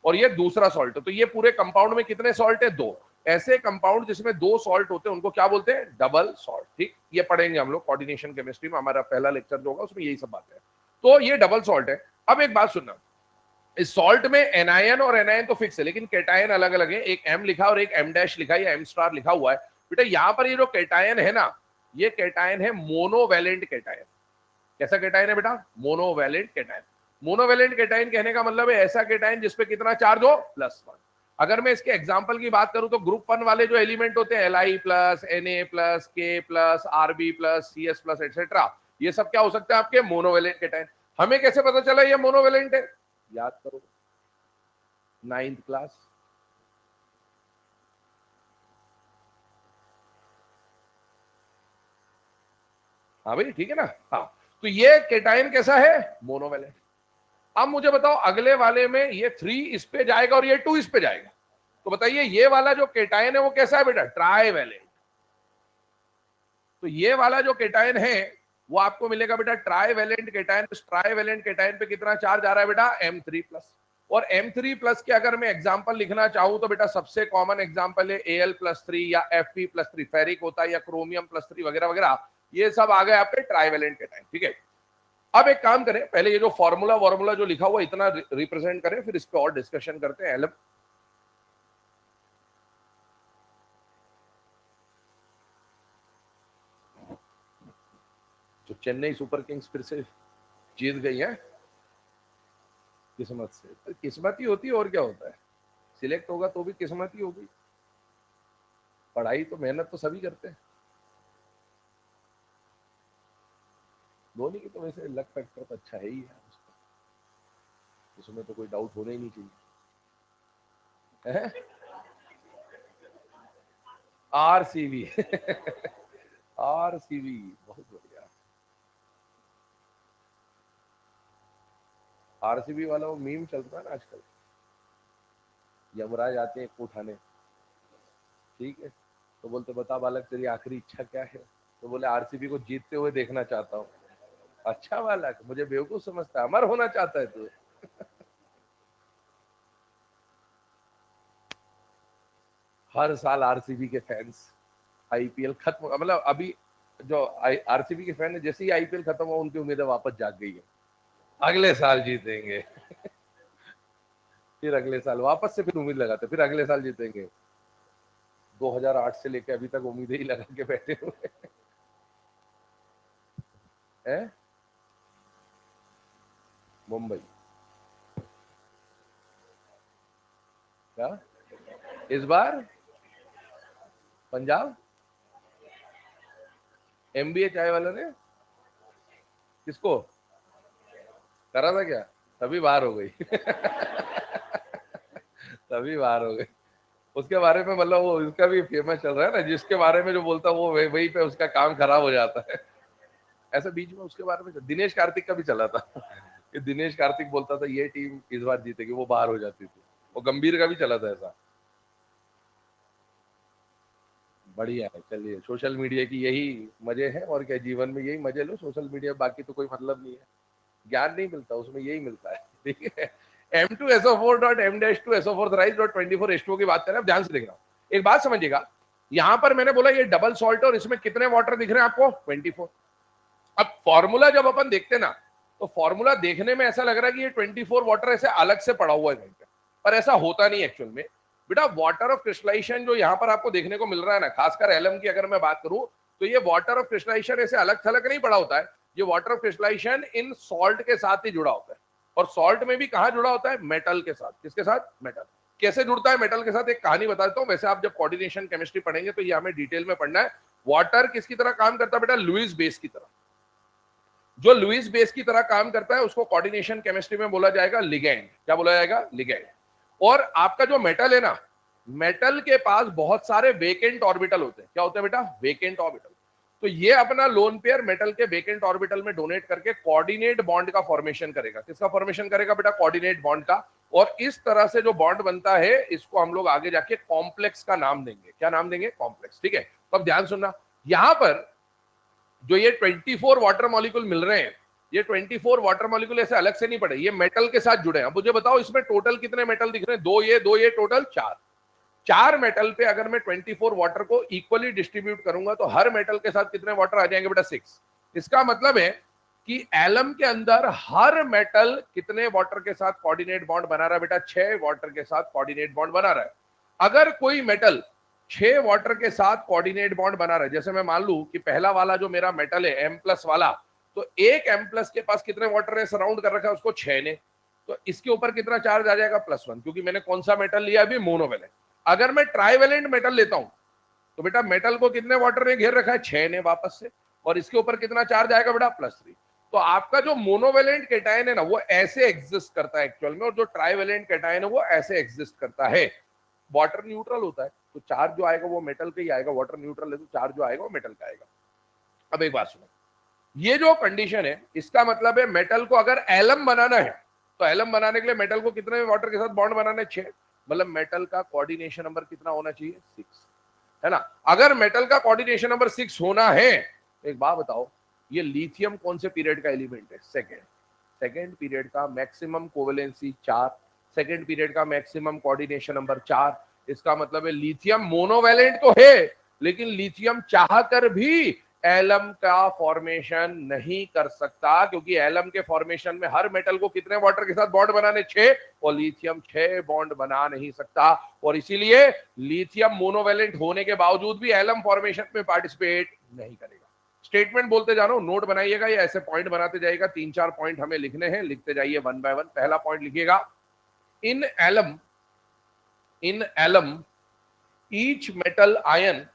और ये दूसरा सॉल्ट है। तो ये पूरे कंपाउंड में कितने सॉल्ट है, 2। ऐसे कंपाउंड जिसमें 2 सॉल्ट होते हैं उनको क्या बोलते हैं, डबल सॉल्ट। ठीक, ये पढ़ेंगे हम लोग कोऑर्डिनेशन केमिस्ट्री में, हमारा पहला लेक्चर जो होगा उसमें यही सब बात है। तो ये डबल सॉल्ट है। अब एक बात सुनना, इस सॉल्ट में एनायन और एनायन तो फिक्स है, लेकिन कैटायन अलग अलग है। एक एम लिखा और एक एम डैश लिखा या एम स्टार लिखा हुआ है। बेटा यहाँ पर ये जो कैटायन है ना, ये कैटायन है मोनोवैलेंट कैटायन। कैसा कैटायन है बेटा, मोनोवैलेंट कैटायन। मोनोवैलेंट कैटायन कहने का मतलब है ऐसा कैटायन जिसपे कितना चार्ज हो, +1। अगर मैं इसके एग्जांपल की बात करूं तो ग्रुप 1 वाले जो एलिमेंट होते हैं Li plus, Na plus, K plus, Rb plus, Cs plus etcetera, ये सब क्या हो सकते हैं आपके, मोनोवैलेंट कैटायन। हमें कैसे पता चला ये मोनोवैलेंट है, याद करो 9th क्लास। हाँ भाई ठीक है ना। हाँ, तो ये कैटायन कैसा है, मोनोवैलेंट। अब मुझे बताओ अगले वाले में ये 3 इस पे जाएगा और ये 2 इस पे जाएगा, तो बताइए ये वाला जो केटायन है वो कैसा है बेटा, ट्राइवेलेंट। तो ये वाला जो केटायन है वो आपको मिलेगा बेटा ट्राइवेलेंट केटायन। ट्राइवेलेंट केटायन पे कितना चार्ज आ रहा है बेटा, M3+। और M3+ के अगर मैं एग्जांपल लिखना चाहूं तो बेटा सबसे कॉमन एग्जांपल है Al+3 या Fe+3, फेरिक होता है या क्रोमियम+3 वगैरह वगैरह, ये सब आ गए आपके ट्राइवेलेंट केटायन। ठीक है, अब एक काम करें, पहले ये जो फॉर्मूला जो लिखा हुआ इतना रिप्रेजेंट करें, फिर इस पे और डिस्कशन करते हैं। एलम तो चेन्नई सुपर किंग्स फिर से जीत गई है किस्मत से। तो किस्मत ही होती है और क्या होता है, सिलेक्ट होगा तो भी किस्मत ही होगी। पढ़ाई तो मेहनत तो सभी करते हैं। धोनी की तो वैसे लक फैक्टर तो अच्छा है ही है, उसमें तो कोई डाउट होना ही नहीं चाहिए। RCB RCB बहुत बढ़िया। RCB वाला वो मीम चल रहा है ना आजकल, यमराज आते हैं को उठाने, ठीक है, तो बोलते बता बालक तेरी आखिरी इच्छा क्या है, तो बोले RCB को जीतते हुए देखना चाहता हूँ। अच्छा बालक, मुझे बेवकूफ समझता है, अमर होना चाहता है तू। हर साल RCB के फैंस IPL खत्म, मतलब अभी जो RCB के फैन है, जैसे ही IPL खत्म हुआ उनकी उम्मीदें वापस जाग गई है, अगले साल जीतेंगे। फिर अगले साल वापस से फिर उम्मीद लगाते, फिर अगले साल जीतेंगे। 2008 से लेके अभी तक उम्मीदें ही लगा के बैठे हुए हैं। मुंबई क्या इस बार, पंजाब MBA चाय वाला ने किसको करा था क्या, तभी बाहर हो गई। तभी बाहर हो गई। उसके बारे में मतलब वो इसका भी फेमस चल रहा है ना, जिसके बारे में जो बोलता है वो वही पे उसका काम खराब हो जाता है। ऐसा बीच में उसके बारे में दिनेश कार्तिक का भी चला था कि दिनेश कार्तिक बोलता था ये टीम इस बार जीतेगी, वो बाहर हो जाती थी। वो गंभीर का भी चला था ऐसा। बढ़िया है, चलिए सोशल मीडिया की यही मजे हैं, और क्या जीवन में यही मजे लो, सोशल मीडिया बाकी तो कोई मतलब नहीं है, ज्ञान नहीं मिलता उसमें, यही मिलता है। ठीक है, M2SO4.M-2SO4 की बात करें, अब ध्यान से देखना, एक बात समझिएगा, यहां पर मैंने बोला ये डबल सॉल्ट, और इसमें कितने वाटर दिख रहे हैं आपको, 24। अब फॉर्मूला जब अपन देखते ना, तो फॉर्मूला देखने में ऐसा लग रहा है कि ये 24 वाटर ऐसे अलग से पड़ा हुआ है कहीं पे, पर ऐसा होता नहीं एक्चुअल में। बेटा वाटर ऑफ क्रिस्टलाइजेशन जो यहाँ पर आपको देखने को मिल रहा है ना, खासकर एलएम की अगर मैं बात करूं, तो ये वाटर ऑफ क्रिस्टलाइजेशन ऐसे अलग थलग नहीं पड़ा होता है। ये वाटर ऑफ क्रिस्टलाइजेशन इन सॉल्ट के साथ ही जुड़ा होता है, और सॉल्ट में भी कहां जुड़ा होता है, मेटल के साथ। किसके साथ, मेटल। कैसे जुड़ता है मेटल के साथ, एक कहानी बता देता हूं। वैसे आप जब कोऑर्डिनेशन केमिस्ट्री पढ़ेंगे तो ये हमें डिटेल में पढ़ना है। वाटर किसकी तरह काम करता है बेटा, लुईस बेस की तरह। जो लुईस बेस की तरह काम करता है उसको कोऑर्डिनेशन केमिस्ट्री में बोला जाएगा लिगैंड। क्या बोला जाएगा, लिगैंड। और आपका जो मेटल है ना, मेटल के पास बहुत सारे वेकेंट ऑर्बिटल होते हैं। क्या होते हैं बेटा, वेकेंट ऑर्बिटल। तो ये अपना लोन पेयर मेटल के वेकेंट ऑर्बिटल में डोनेट करके कोऑर्डिनेट बॉन्ड का फॉर्मेशन करेगा। किसका फॉर्मेशन करेगा बेटा, कोऑर्डिनेट बॉन्ड का। और इस तरह से जो बॉन्ड बनता है इसको हम लोग आगे जाके कॉम्प्लेक्स का नाम देंगे। क्या नाम देंगे, कॉम्प्लेक्स। ठीक है, तो अब ध्यान सुनना, यहां पर जो ये 24 वाटर मॉलिक्यूल मिल रहे हैं, ये 24 वाटर मॉलिक्यूल ऐसे अलग से नहीं पड़े, ये मेटल के साथ जुड़े हैं। अब मुझे बताओ इसमें टोटल कितने मेटल दिख रहे हैं, दो ये टोटल चार। चार मेटल पे अगर मैं 24 वाटर को इक्वली डिस्ट्रीब्यूट करूंगा तो हर मेटल के साथ कितने वाटर आ जाएंगे बेटा, 6। इसका मतलब है कि एलम के अंदर हर मेटल कितने वाटर के साथ कोऑर्डिनेट बॉन्ड बना रहा है बेटा, 6 वाटर के साथ कोऑर्डिनेट बॉन्ड बना रहा है। अगर कोई मेटल 6 वाटर के साथ कोऑर्डिनेट बॉन्ड बना रहा है, जैसे मैं मान लू कि पहला वाला जो मेरा मेटल है M+ वाला, तो एक M+ के पास कितने वाटर है, सराउंड कर रखा है उसको 6 ने, तो इसके ऊपर कितना चार्ज आ जाएगा, +1, क्योंकि मैंने कौन सा मेटल लिया अभी, मोनोवेलेंट। अगर मैं ट्राइवेलेंट मेटल लेता हूं तो बेटा मेटल को कितने वाटर ने घेर रखा है, 6 ने वापस से, और इसके ऊपर कितना चार्ज आएगा बेटा, +3। तो आपका जो मोनोवेलेंट कैटायन है ना वो ऐसे एग्जिस्ट करता है एक्चुअल में, और जो ट्राइवेलेंट कैटायन है वो ऐसे एग्जिस्ट करता है। वाटर न्यूट्रल होता है, तो चार्ज जो आएगा वो मेटल का ही आएगा, वाटर न्यूट्रल है तो चार्ज जो आएगा वो मेटल का आएगा। अब एक बात सुनो, ये जो कंडीशन है इसका मतलब है मेटल को अगर एलम बनाना है, तो एलम बनाने के लिए मेटल को कितने वाटर के साथ बॉन्ड बनाना है, 6। मतलब मेटल का कोऑर्डिनेशन नंबर कितना होना चाहिए? 6, है ना। अगर मेटल का कोऑर्डिनेशन नंबर 6 होना है, एक बात बताओ, ये लिथियम कौन से पीरियड का एलिमेंट है? सेकेंड पीरियड का। मैक्सिमम कोवेलेंसी 4, सेकेंड पीरियड का मैक्सिमम कोऑर्डिनेशन नंबर 4। इसका मतलब है लिथियम मोनोवैलेंट तो है, लेकिन लिथियम चाहकर भी एलम का फॉर्मेशन नहीं कर सकता, क्योंकि एलम के फॉर्मेशन में हर मेटल को कितने वाटर के साथ बॉन्ड बनाने? 6, और लिथियम 6 बॉन्ड बना नहीं सकता, और इसीलिए लिथियम मोनोवैलेंट होने के बावजूद भी एलम फॉर्मेशन में पार्टिसिपेट नहीं करेगा। स्टेटमेंट बोलते जानो, नोट बनाइएगा या ऐसे पॉइंट बनाते जाइएगा। 3-4 पॉइंट हमें लिखने हैं, लिखते जाइए वन बाय वन। पहला पॉइंट लिखिएगा, इन alum each metal ion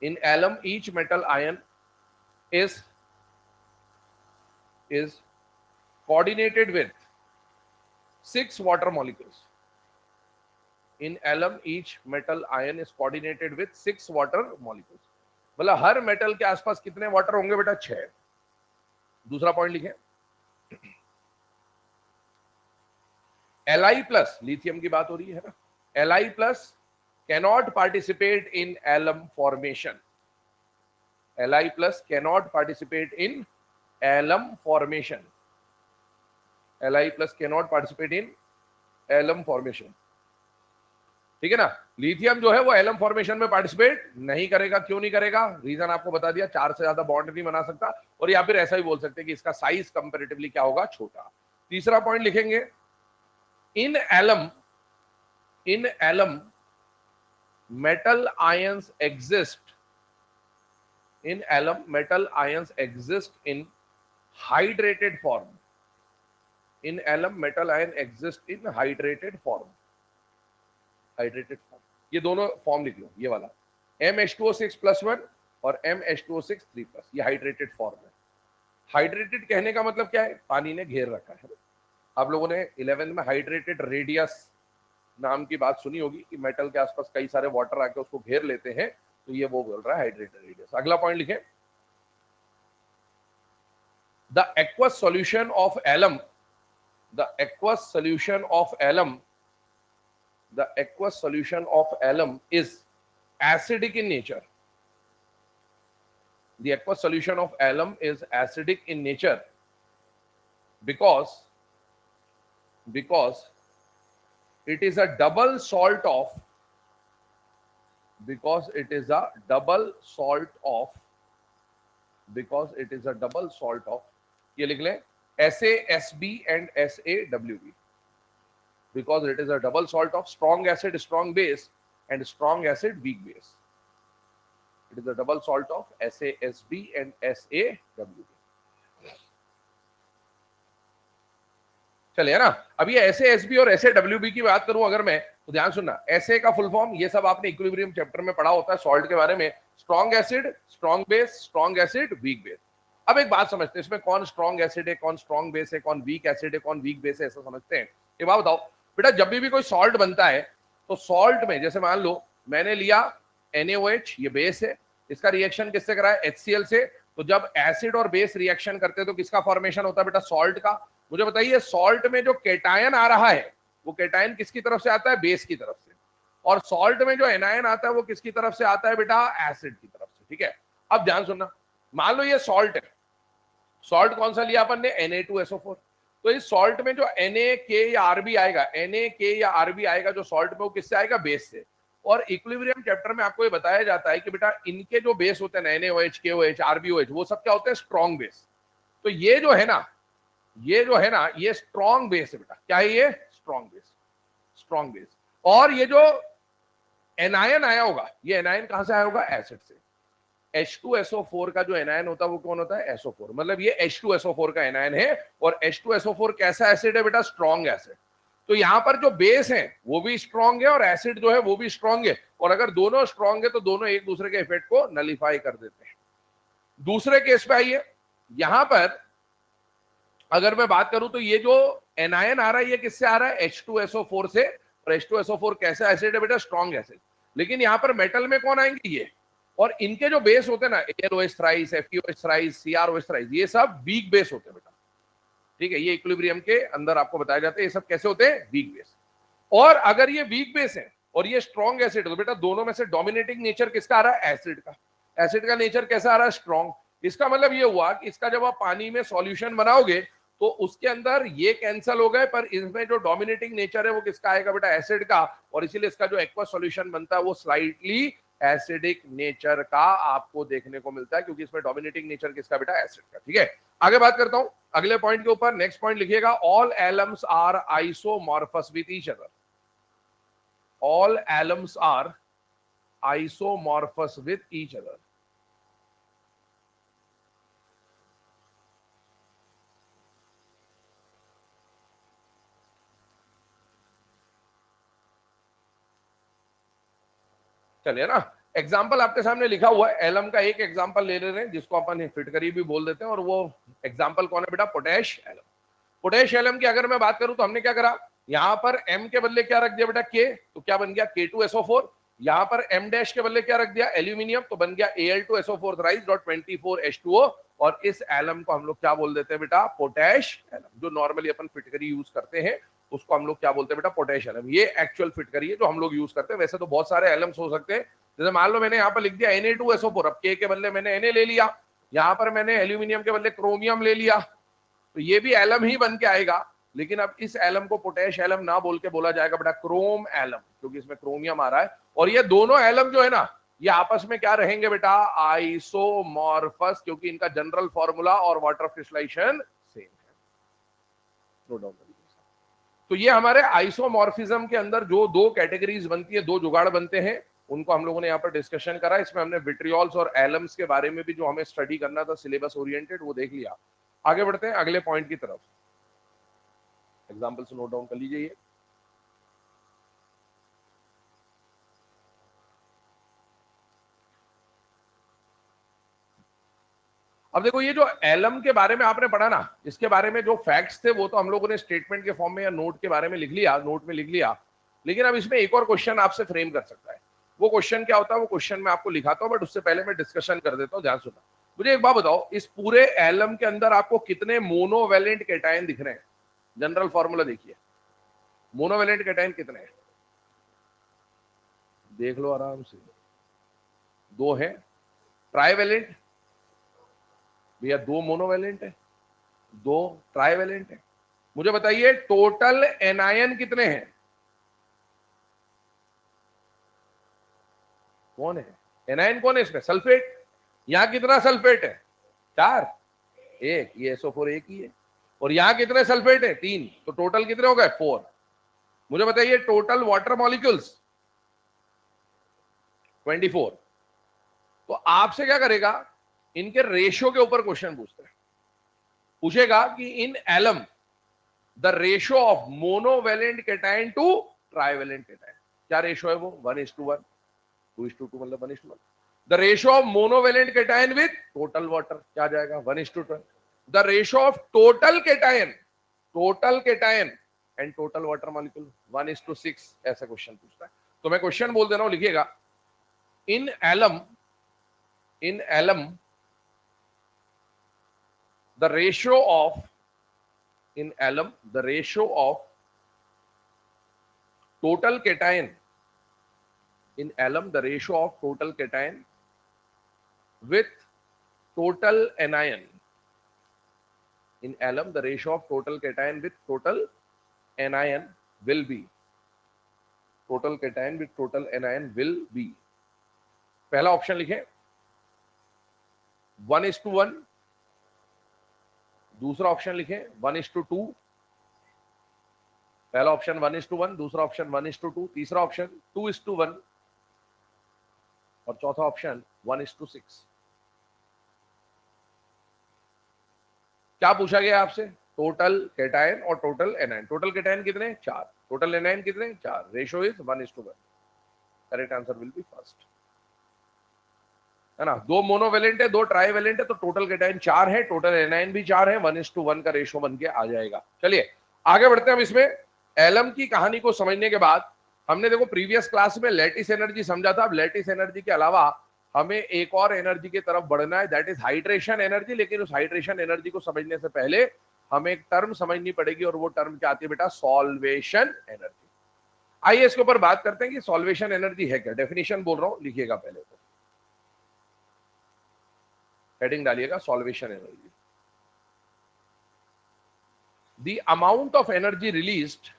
in alum each metal ion is coordinated with 6 water molecules. In alum each metal ion is coordinated with 6 water molecules. मतलब हर मेटल के आसपास कितने वाटर होंगे बेटा? 6। दूसरा पॉइंट लिखें, Li प्लस, लिथियम की बात हो रही है ना, Li plus cannot participate in alum formation. Li plus cannot participate in alum formation. Li plus cannot participate in alum formation. ठीक है ना। लिथियम जो है वो एलम फॉर्मेशन में पार्टिसिपेट नहीं करेगा। क्यों नहीं करेगा? रीजन आपको बता दिया, 4 से ज्यादा बॉन्ड नहीं बना सकता, और या फिर ऐसा ही बोल सकते हैं कि इसका साइज कंपैरेटिवली क्या होगा? छोटा। तीसरा पॉइंट लिखेंगे, इन alum metal ions exist in alum metal ions exist in hydrated form. In alum metal ion exist in hydrated form. ये दोनों फॉर्म लिख लो, ये वाला MH2O6+1 और MH2O6 3+, ये हाइड्रेटेड फॉर्म है। हाइड्रेटेड कहने का मतलब क्या है? पानी ने घेर रखा है। आप लोगों ने 11th में हाइड्रेटेड रेडियस नाम की बात सुनी होगी कि मेटल के आसपास कई सारे वाटर आके उसको घेर लेते हैं, तो ये वो बोल रहा है हाइड्रेटेड रेडियस। अगला पॉइंट लिखें, the aqueous solution of alum is acidic in nature. The aqueous solution of alum is acidic in nature because it is a double salt of ये लिख लें SaSb and SaWb, because it is a double salt of strong acid strong base and strong acid weak base. It is a double salt of SaSb and SaWb. चलिए ना। अब ये SaSb और SaWb की बात करूं अगर मैं, तो ध्यान सुनना, SA का फुल फॉर्म, ये सब आपने इक्विलिब्रियम चैप्टर में पढ़ा होता है सॉल्ट के बारे में, strong acid, strong base, strong acid, weak base. अब एक बात समझते हैं, इसमें कौन स्ट्रॉन्ग एसिड है, कौन स्ट्रॉन्ग बेस है, कौन वीक एसिड है, कौन वीक बेस है, ऐसा समझते हैं। ये बात बताओ बेटा, जब भी कोई सॉल्ट बनता है तो सॉल्ट में, जैसे मान लो मैंने लिया NaOH, ये बेस है, इसका रिएक्शन किससे करा है? HCl से। तो जब एसिड और बेस रिएक्शन करते हैं तो किसका फॉर्मेशन होता है बेटा? सॉल्ट का। मुझे बताइए, सॉल्ट में जो केटायन आ रहा है वो केटायन किसकी तरफ से आता है? बेस की तरफ से। और सॉल्ट में जो एनायन आता है वो किसकी तरफ से आता है बेटा? एसिड की तरफ से। ठीक है, अब ध्यान सुनना, मान लो ये सॉल्ट है, सॉल्ट कौन सा लिया अपन ने? Na2SO4। तो इस सॉल्ट में जो Na या Rb आएगा, Na या Rb आएगा जो सॉल्ट में, वो किससे आएगा? बेस से। और इक्विलिब्रियम चैप्टर में आपको ये बताया जाता है कि बेटा इनके जो बेस होते हैं NaOH, KOH, RbOH, वो सब क्या होते हैं? Strong base. तो ये जो है ना, ये स्ट्रॉन्ग बेस है बेटा। क्या है ये? Strong base. और ये जो एनायन आया होगा, ये एनायन कहां से आया होगा? एसिड से। H2SO4 का जो एनायन होता है वो कौन होता है? SO4। मतलब ये H2SO4 का एनायन है, और H2SO4 कैसा एसिड है बेटा? Strong acid. तो यहां पर जो बेस है वो भी स्ट्रॉन्ग है और एसिड जो है वो भी स्ट्रॉन्ग है, और अगर दोनों स्ट्रॉन्ग है तो दोनों एक दूसरे के इफेक्ट को नलीफाई कर देते हैं। दूसरे केस पे आइए, यहां पर अगर मैं बात करूं तो ये जो एनायन आ रहा है ये किससे आ रहा है? H2SO4 से। और H2SO4 कैसा एसिड है बेटा? Strong acid. लेकिन यहां पर मेटल में कौन आएंगे? ये। और इनके जो बेस होते हैं ना, AlOH thrice, FeOH thrice, CrOH thrice, ये सब वीक बेस होते हैं बेटा। ठीक है, ये इक्विलिब्रियम के अंदर आपको बताया जाता है, ये सब कैसे होते हैं? Weak base. और अगर ये वीक बेस है और ये स्ट्रॉन्ग एसिड, तो बेटा दोनों में से डोमिनेटिंग नेचर किसका आ रहा है? एसिड का। एसिड का नेचर कैसा आ रहा है? स्ट्रॉन्ग। इसका मतलब ये हुआ कि इसका जब आप पानी में सॉल्यूशन बनाओगे तो उसके अंदर ये कैंसिल हो गए, पर इसमें जो डोमिनेटिंग नेचर है वो किसका आएगा बेटा? एसिड का। और इसीलिए इसका जो एक्वा सॉल्यूशन बनता है वो स्लाइटली एसिडिक नेचर का आपको देखने को मिलता है, क्योंकि इसमें डोमिनेटिंग नेचर किसका बेटा? एसिड का। ठीक है, आगे बात करता हूं अगले पॉइंट के ऊपर। नेक्स्ट पॉइंट लिखिएगा, all alums are isomorphous with each other. All alums are isomorphous with each other. चलिए ना, एग्जाम्पल आपके सामने लिखा हुआ है। एलम का एक एग्जाम्पल ले रहे हैं जिसको अपन फिटकरी भी बोल देते हैं, और वो एग्जाम्पल कौन है बेटा? Potash alum. पोटैश एलम की अगर मैं बात करूं तो हमने क्या करा, यहां पर M के बदले क्या रख दिया बेटा? K, तो क्या बन गया? K2SO4। यहां पर M डैश के बदले क्या रख दिया? एल्यूमिनियम, तो बन गया Al2SO4 थ्राइस डॉट 24H2O। और इस एलम को हम लोग क्या बोल देते हैं बेटा? Potash alum. जो नॉर्मली अपन फिटकरी यूज करते हैं उसको हम लोग क्या बोलते हैं बेटा? Potash alum. ये एक्चुअल फिटकरी है जो हम लोग यूज करते हैं। वैसे तो बहुत सारे एलम्स हो सकते हैं, जैसे मान लो मैंने यहाँ पर लिख दिया Na2SO4, अब K के बदले मैंने Na ले लिया, यहाँ पर मैंने एल्यूमिनियम के बदले क्रोमियम ले लिया, तो ये भी एलम ही बन के आएगा। लेकिन अब इस एलम को पोटैश एलम ना बोल के बोला जाएगा बेटा क्रोम एलम, क्योंकि इसमें क्रोमियम आ रहा है। और ये दोनों एलम जो है ना, ये आपस में क्या रहेंगे बेटा? आइसोमॉर्फस, क्योंकि इनका जनरल फॉर्मूला और वाटर क्रिस्टलाइजेशन सेम है। नोट डाउन करिए। तो ये हमारे आइसोमॉर्फिज्म के अंदर जो दो कैटेगरीज बनती है, दो जुगाड़ बनते हैं, उनको हम लोगों ने यहाँ पर डिस्कशन करा। इसमें हमने विट्रियोल्स और एलम्स के बारे में भी जो हमें स्टडी करना था सिलेबस ओरिएंटेड, वो देख लिया। आगे बढ़ते हैं अगले पॉइंट की तरफ। एग्जाम्पल से नोट डाउन कर लीजिए। अब देखो, ये जो एलम के बारे में आपने पढ़ा ना, इसके बारे में जो फैक्ट्स थे वो तो हम लोगों ने स्टेटमेंट के फॉर्म में या नोट के बारे में लिख लिया, नोट में लिख लिया। लेकिन अब इसमें एक और क्वेश्चन आपसे फ्रेम कर सकता है। वो क्वेश्चन क्या होता है? वो क्वेश्चन मैं आपको लिखाता हूं, बट उससे पहले मैं डिस्कशन कर देता हूं। ध्यान सुना। मुझे एक बात बताओ, इस पूरे एलम के अंदर आपको कितने मोनोवेलेंट कैटायन दिख रहे हैं? जनरल फॉर्मूला देखिए, मोनोवेलेंट कैटायन कितने हैं? देख लो आराम से। दो है। ट्राइवेलेंट? भैया दो मोनोवेलेंट है, दो ट्राइवेलेंट है। मुझे बताइए टोटल एनायन कितने हैं? कौन है एनायन? कौन है इसमें? सल्फेट। यहां कितना सल्फेट है? 4। एक, ये SO4 एक ही है। और यहां कितने सल्फेट है? 3। तो टोटल कितने हो गए? 4। मुझे बताइए टोटल वाटर मॉलिक्यूल्स? 24। तो आपसे क्या करेगा, इनके रेशियो के ऊपर क्वेश्चन पूछेगा कि in alum the ratio of monovalent cation to trivalent cation, क्या रेशियो है वो? 1:1, 2:2, मतलब 1:1। The ratio of monovalent cation with total water क्या जाएगा? 1:12। The ratio of total cation and total water molecule 1:6। ऐसा क्वेश्चन पूछता है। तो मैं क्वेश्चन बोल दे रहा हूं, लिखिएगा। इन alum the ratio of in alum the ratio of total cation in alum the ratio of total cation with total anion in alum the ratio of total cation with total anion will be total cation with total anion will be पहला option लिखें 1:1, दूसरा option लिखें 1:2, पहला option 1:1, दूसरा option 1:2, तीसरा option 2:1 और चौथा option 1:6। क्या पूछा गया आपसे? टोटल कैटायन और टोटल एनायन। टोटल कैटायन कितने? 4। टोटल एनायन कितने? 4। Ratio is 1:1। Correct answer will be first, है ना। दो मोनोवेलेंट है, दो ट्राइवेलेंट है, तो टोटल कैटायन 4 है, टोटल एनायन भी 4 है, 1:1 का रेशियो बन के आ जाएगा। चलिए आगे बढ़ते हैं। हम इसमें एलम की कहानी को समझने के बाद, हमने देखो प्रीवियस क्लास में लैटिस एनर्जी समझा था। अब लैटिस एनर्जी के अलावा हमें एक और एनर्जी की तरफ बढ़ना है, दैट इज हाइड्रेशन एनर्जी। लेकिन उस हाइड्रेशन एनर्जी को समझने से पहले हमें एक टर्म समझनी पड़ेगी, और वो टर्म क्या आती है बेटा? Solvation energy. आइए इसके ऊपर बात करते हैं कि सॉल्वेशन एनर्जी है क्या। डेफिनेशन बोल रहा हूं, लिखिएगा पहले तो, हेडिंग डालिएगा solvation energy. The amount of energy released,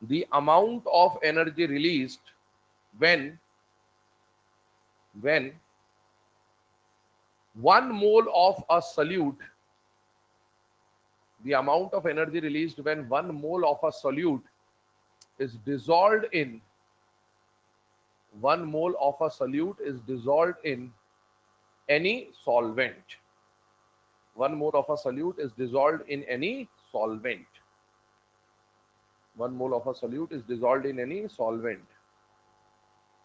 the amount of energy released when 1 mole of a solute, the amount of energy released when 1 mole of a solute is dissolved in 1 mole of a solute is dissolved in any solvent. 1 mole of a solute is dissolved in any solvent. 1 mole of a solute is dissolved in any solvent.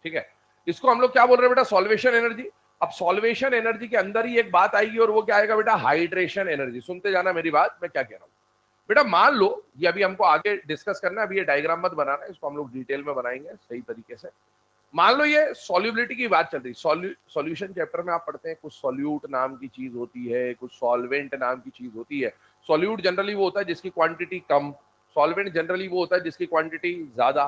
ठीक है, इसको हम लोग क्या बोल रहे हैं बेटा, सॉल्वेशन एनर्जी। अब सॉल्वेशन एनर्जी के अंदर ही एक बात आएगी और वो क्या आएगा बेटा, हाइड्रेशन एनर्जी। सुनते जाना मेरी बात, मैं क्या कह रहा हूं बेटा। मान लो ये अभी हमको आगे डिस्कस करना है, अभी ये डायग्राम मत बनाना है, इसको हम लोग डिटेल में बनाएंगे सही तरीके से। मान लो ये सॉल्युबिलिटी की बात चल रही, सॉल्यूशन चैप्टर में आप पढ़ते हैं कुछ सॉल्यूट नाम की चीज होती है, कुछ सॉल्वेंट नाम की चीज होती है। सॉल्यूट जनरली वो होता है जिसकी क्वांटिटी कम, सॉल्वेंट जनरली वो होता है जिसकी क्वांटिटी ज्यादा।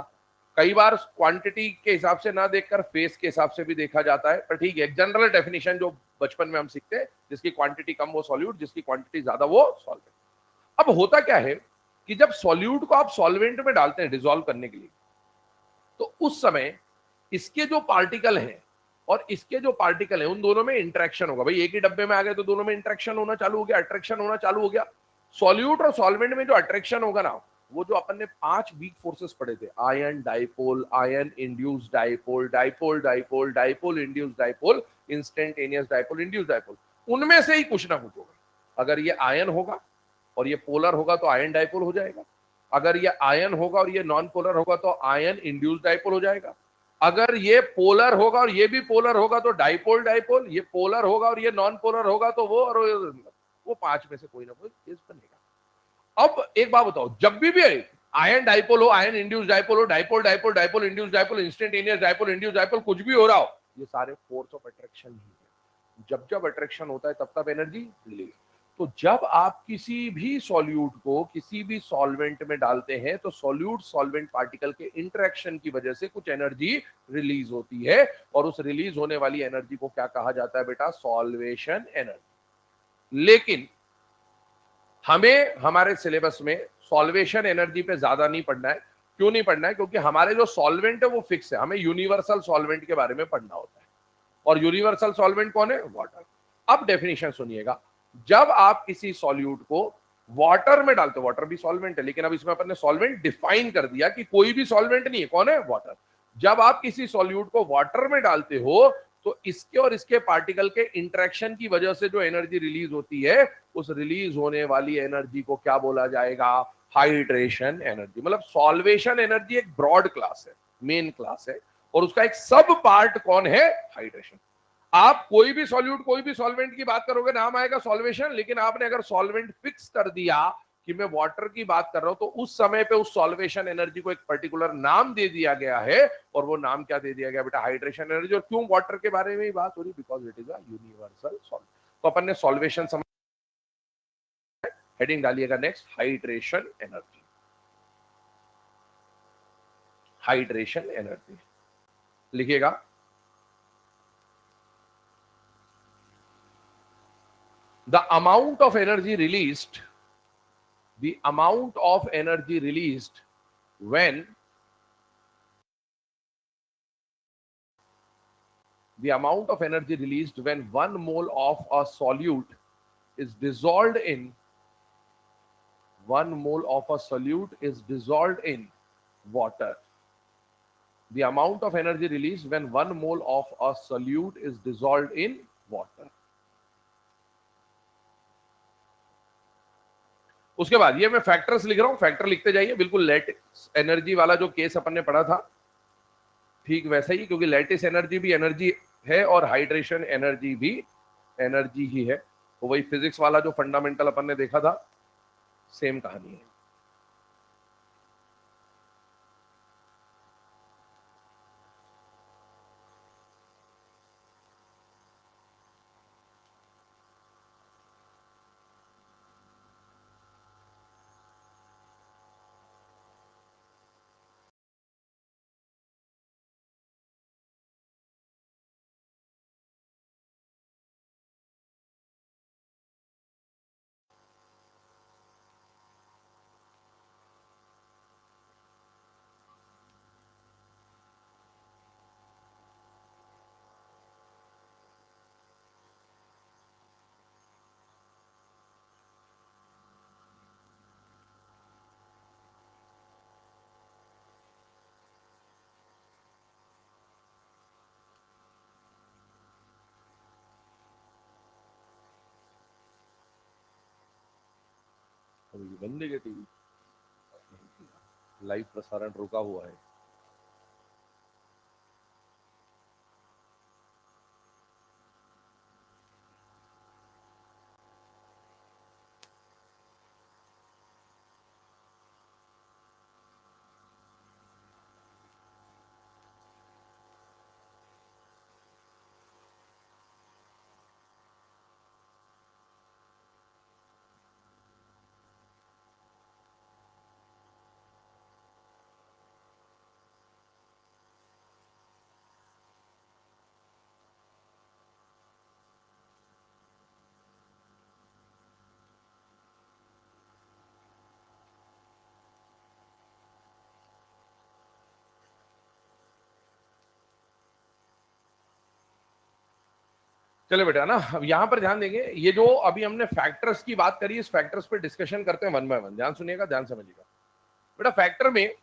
कई बार क्वांटिटी के हिसाब से ना देखकर फेस के हिसाब से भी देखा जाता है, पर ठीक है, एक जनरल डेफिनेशन जो बचपन में हम सीखते हैं, जिसकी क्वांटिटी कम वो सॉल्यूट, जिसकी क्वांटिटी ज्यादा वो सॉल्वेंट। अब होता क्या है कि जब सॉल्यूट को आप सॉल्वेंट में डालते हैं डिसॉल्व करने के लिए, तो उस समय इसके जो पार्टिकल हैं और इसके जो पार्टिकल हैं उन दोनों में इंटरेक्शन होगा। भाई एक ही डब्बे में आ गए तो दोनों में इंटरेक्शन होना चालू हो गया, अट्रैक्शन होना चालू हो गया। सॉल्यूट और सॉल्वेंट में जो अट्रैक्शन होगा ना, वो जो अपन ने 5 वीक फोर्सेस पढ़े थे, ion dipole, ion induced dipole, dipole dipole, dipole induced dipole, instantaneous dipole, induced dipole, उनमें से ही कुछ ना कुछ होगा। अगर ये आयन होगा और ये पोलर होगा तो आयन डाइपोल हो जाएगा। अगर ये आयन होगा और ये नॉन पोलर होगा तो आयन इंड्यूस्ड डाइपोल हो जाएगा। अगर ये पोलर होगा और ये भी पोलर होगा तो डाइपोल डाइपोल, ये पोलर होगा और ये नॉन पोलर होगा तो वो 5 में से कोई ना कोई केस बनेगा। अब एक बात बताओ, जब भी आयन डाइपोल हो, आयन इंड्यूस डाइपोल हो, dipole dipole, dipole induce dipole, instantaneous dipole, induce dipole, कुछ भी हो रहा हो, ये सारे फोर्स ऑफ अट्रैक्शन ही है। जब जब अट्रैक्शन होता है तब तब एनर्जी रिलीज। तो जब आप किसी भी सॉल्यूट को किसी भी सॉल्वेंट में डालते हैं तो सॉल्यूट सॉल्वेंट पार्टिकल के इंटरेक्शन की वजह से कुछ एनर्जी रिलीज होती है, और उस रिलीज होने वाली एनर्जी को क्या कहा जाता है बेटा, सॉल्वेशन एनर्जी। लेकिन हमें हमारे सिलेबस में सॉल्वेशन एनर्जी पे ज्यादा नहीं पढ़ना है। क्यों नहीं पढ़ना है? क्योंकि हमारे जो सॉल्वेंट है वो फिक्स है, हमें यूनिवर्सल सॉल्वेंट के बारे में पढ़ना होता है। और यूनिवर्सल सॉल्वेंट कौन है? वाटर। अब डेफिनेशन सुनिएगा, जब आप किसी सॉल्यूट को वाटर में डालते हो, वाटर भी सॉल्वेंट है, लेकिन अब इसमें अपन ने सॉल्वेंट डिफाइन कर दिया कि कोई भी सॉल्वेंट नहीं है, कौन है? वाटर। जब आप किसी सॉल्यूट को वाटर में डालते हो तो इसके और इसके पार्टिकल के इंटरेक्शन की वजह से जो एनर्जी रिलीज होती है, उस रिलीज होने वाली एनर्जी को क्या बोला जाएगा? Hydration energy. मतलब सॉल्वेशन एनर्जी एक ब्रॉड क्लास है, मेन क्लास है, और उसका एक सब पार्ट कौन है? हाइड्रेशन। आप कोई भी सॉल्यूट, कोई भी सॉल्वेंट की बात करोगे, नाम आएगा सॉल्वेशन, लेकिन आपने अगर सॉल्वेंट फिक्स कर दिया कि मैं वाटर की बात कर रहा हूं, तो उस समय पे उस सॉल्वेशन एनर्जी को एक पर्टिकुलर नाम दे दिया गया है, और वो नाम क्या दे दिया गया बेटा? Hydration energy. और क्यों वाटर के बारे में ही बात हो रही? Because it is a universal solvent. तो अपन ने सॉल्वेशन समझ, हेडिंग डालिएगा next, hydration energy. Hydration energy लिखिएगा, the amount of energy released, the amount of energy released when the amount of energy released when 1 mole of a solute is dissolved in 1 mole of a solute is dissolved in water. The amount of energy released when 1 mole of a solute is dissolved in water. उसके बाद ये मैं factors लिख रहा हूं, factor लिखते जाइए, बिल्कुल लैटिस एनर्जी वाला जो केस अपन ने पढ़ा था ठीक वैसा ही, क्योंकि लैटिस एनर्जी भी एनर्जी है और हाइड्रेशन एनर्जी भी एनर्जी ही है। तो वही फिजिक्स वाला जो फंडामेंटल अपन ने देखा था, सेम कहानी है। बंद है क्या टीवी? लाइव प्रसारण रुका हुआ है। चले बेटा ना, अब यहाँ पर ध्यान देंगे, ये जो अभी हमने फैक्टर्स की बात करी, इस फैक्टर्स पे डिस्कशन करते हैं वन बाय वन। ध्यान सुनिएगा, ध्यान समझिएगा बेटा। फैक्टर में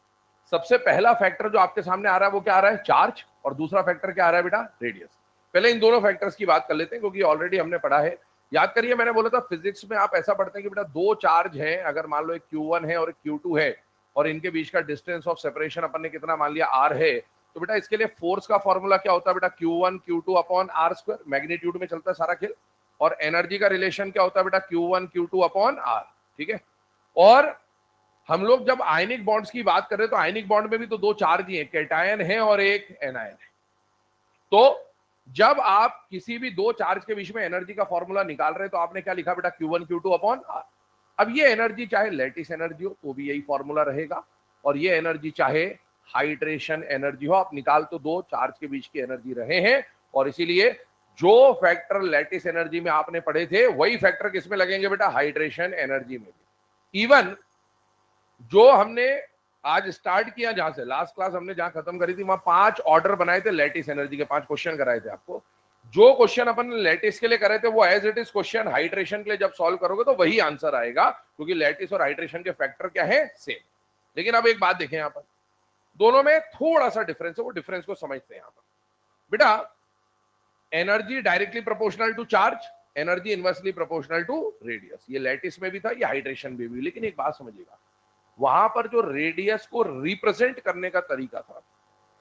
सबसे पहला फैक्टर जो आपके सामने आ रहा है वो क्या आ रहा है? चार्ज। और दूसरा फैक्टर क्या आ रहा है बेटा? रेडियस। पहले इन दोनों फैक्टर्स की बात कर लेते हैं क्योंकि ऑलरेडी हमने पढ़ा है। याद करिए, मैंने बोला था फिजिक्स में आप ऐसा पढ़ते हैं कि बेटा दो चार्ज हैं, अगर मान लो एक Q1 है और एक Q2 है, और इनके बीच का डिस्टेंस ऑफ सेपरेशन अपन ने कितना मान लिया? R है। तो बेटा इसके लिए फोर्स का फॉर्मूला क्या होता है बेटा? Q1 Q2 upon R square. Magnitude में चलता है सारा खेल। और एनर्जी का रिलेशन क्या होता है बेटा? Q1 Q2 upon R। ठीक है। और हम लोग जब आयनिक बॉन्ड्स की बात कर रहे हैं तो आयनिक बॉन्ड में भी तो दो चार्ज ही है, कैटायन है और एक एनायन है। तो जब आप किसी भी दो चार्ज के बीच में एनर्जी का फॉर्मूला निकाल रहे हैं तो आपने क्या लिखा बेटा? Q1 Q2 upon R। अब ये एनर्जी चाहे लैटिस एनर्जी हो तो भी यही फॉर्मूला रहेगा, और ये एनर्जी चाहे हाइड्रेशन एनर्जी हो, आप निकाल तो दो चार्ज के बीच की एनर्जी रहे हैं। और इसीलिए जो फैक्टर लैटिस एनर्जी में आपने पढ़े थे वही फैक्टर किसमें लगेंगे बेटा? हाइड्रेशन एनर्जी में भी। इवन जो हमने आज स्टार्ट किया, जहां से लास्ट क्लास हमने जहां खत्म करी थी, वहां 5 ऑर्डर बनाए थे लैटिस एनर्जी के, 5 क्वेश्चन कराए थे आपको। जो क्वेश्चन अपन ने लैटिस के लिए करे थे वो as it is question hydration के लिए जब सॉल्व करोगे तो वही आंसर आएगा, क्योंकि लैटिस और हाइड्रेशन के फैक्टर क्या है? सेम। लेकिन अब एक बात देखें, यहां पर दोनों में थोड़ा सा डिफरेंस है, वो डिफरेंस को समझते हैं यहां पर बेटा। Energy directly proportional to charge, energy inversely proportional to radius. ये लैटिस में भी था, ये हाइड्रेशन में भी। लेकिन एक बात समझिएगा, वहां पर जो रेडियस को रिप्रेजेंट करने का तरीका था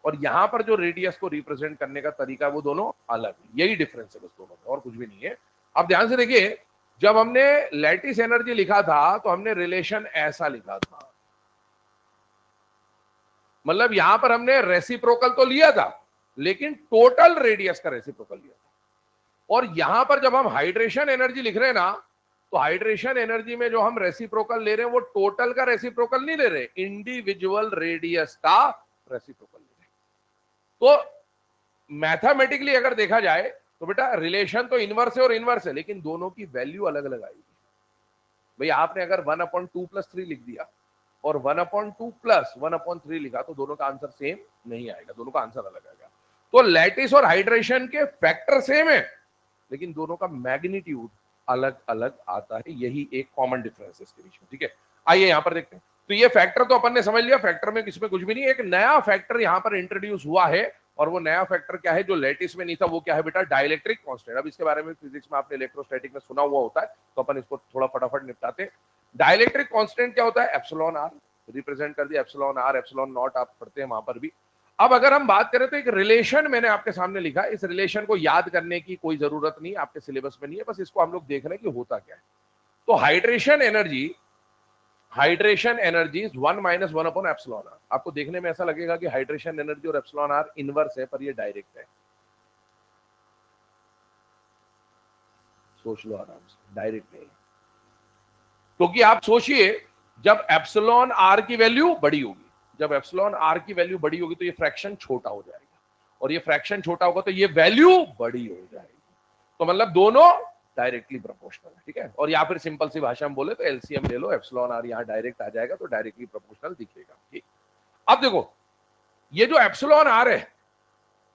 और यहां पर जो रेडियस को रिप्रेजेंट करने का तरीका, वो दोनों अलग है। यही डिफरेंस है बस दोनों में, और कुछ भी नहीं है। अब ध्यान से देखिए, जब हमने लैटिस एनर्जी लिखा था तो हमने रिलेशन ऐसा लिखा था, मतलब यहां पर हमने रेसिप्रोकल तो लिया था लेकिन टोटल रेडियस का रेसिप्रोकल लिया था। और यहां पर जब हम हाइड्रेशन एनर्जी लिख रहे हैं ना, तो हाइड्रेशन एनर्जी में जो हम रेसिप्रोकल ले रहे हैं वो टोटल का रेसिप्रोकल नहीं ले रहे, इंडिविजुअल रेडियस का रेसिप्रोकल ले रहे। तो मैथमेटिकली अगर देखा जाए तो बेटा रिलेशन तो इनवर्स है और इनवर्स है, लेकिन दोनों की वैल्यू अलग अलग आएगी। भाई आपने अगर 1/2 + 3 लिख दिया और 1/2 + 1/3 लिखा तो दोनों का आंसर सेम नहीं आएगा, दोनों का आंसर अलग आएगा। तो लैटिस और हाइड्रेशन के फैक्टर सेम है लेकिन दोनों का मैग्नीट्यूड अलग अलग आता है। यही एक कॉमन डिफरेंस है इसके बीच में। ठीक है, आइए यहां पर देखते हैं। तो ये फैक्टर तो अपन ने समझ लिया, फैक्टर में किसमें कुछ भी नहीं। एक नया फैक्टर यहां पर इंट्रोड्यूस हुआ है, और वो नया फैक्टर क्या है जो लेटिस में नहीं था? वो क्या है बेटा? Dielectric constant. अब इसके बारे में फिजिक्स में आपने इलेक्ट्रोस्टैटिक में सुना हुआ होता है, तो अपन इसको थोड़ा फटाफट निपटाते हैं। डाइलेक्ट्रिक कांस्टेंट क्या होता है? Epsilon R. रिप्रेजेंट कर दिया एप्सिलॉन आर, एप्सिलॉन नॉट आप पढ़ते हैं वहां पर भी। अब अगर हम बात करें तो एक रिलेशन मैंने आपके सामने लिखा, इस रिलेशन को याद करने की कोई जरूरत नहीं, आपके सिलेबस में नहीं है, बस इसको हम लोग देख रहे हैं कि होता क्या है। तो हाइड्रेशन एनर्जी इज 1 - 1/ε। आपको देखने में ऐसा लगेगा कि हाइड्रेशन एनर्जी और एप्सिलॉन आर इनवर्स है, पर ये डायरेक्ट है। सोच लो आराम से, डायरेक्ट नहीं। क्योंकि आप सोचिए, जब एप्सिलॉन आर की वैल्यू बड़ी होगी, जब एप्सिलॉन आर की वैल्यू बड़ी होगी तो ये फ्रैक्शन छोटा हो जाएगा, और ये फ्रैक्शन छोटा होगा तो ये वैल्यू बड़ी हो जाएगी। तो मतलब दोनों डायरेक्टली प्रोपोर्शनल है। ठीक है, और या फिर सिंपल सी भाषा में बोले तो एलसीएम ले लो, एप्सिलॉन आर यहां डायरेक्ट आ जाएगा तो डायरेक्टली प्रोपोर्शनल दिखेगा। ठीक, अब देखो ये जो एप्सिलॉन आर है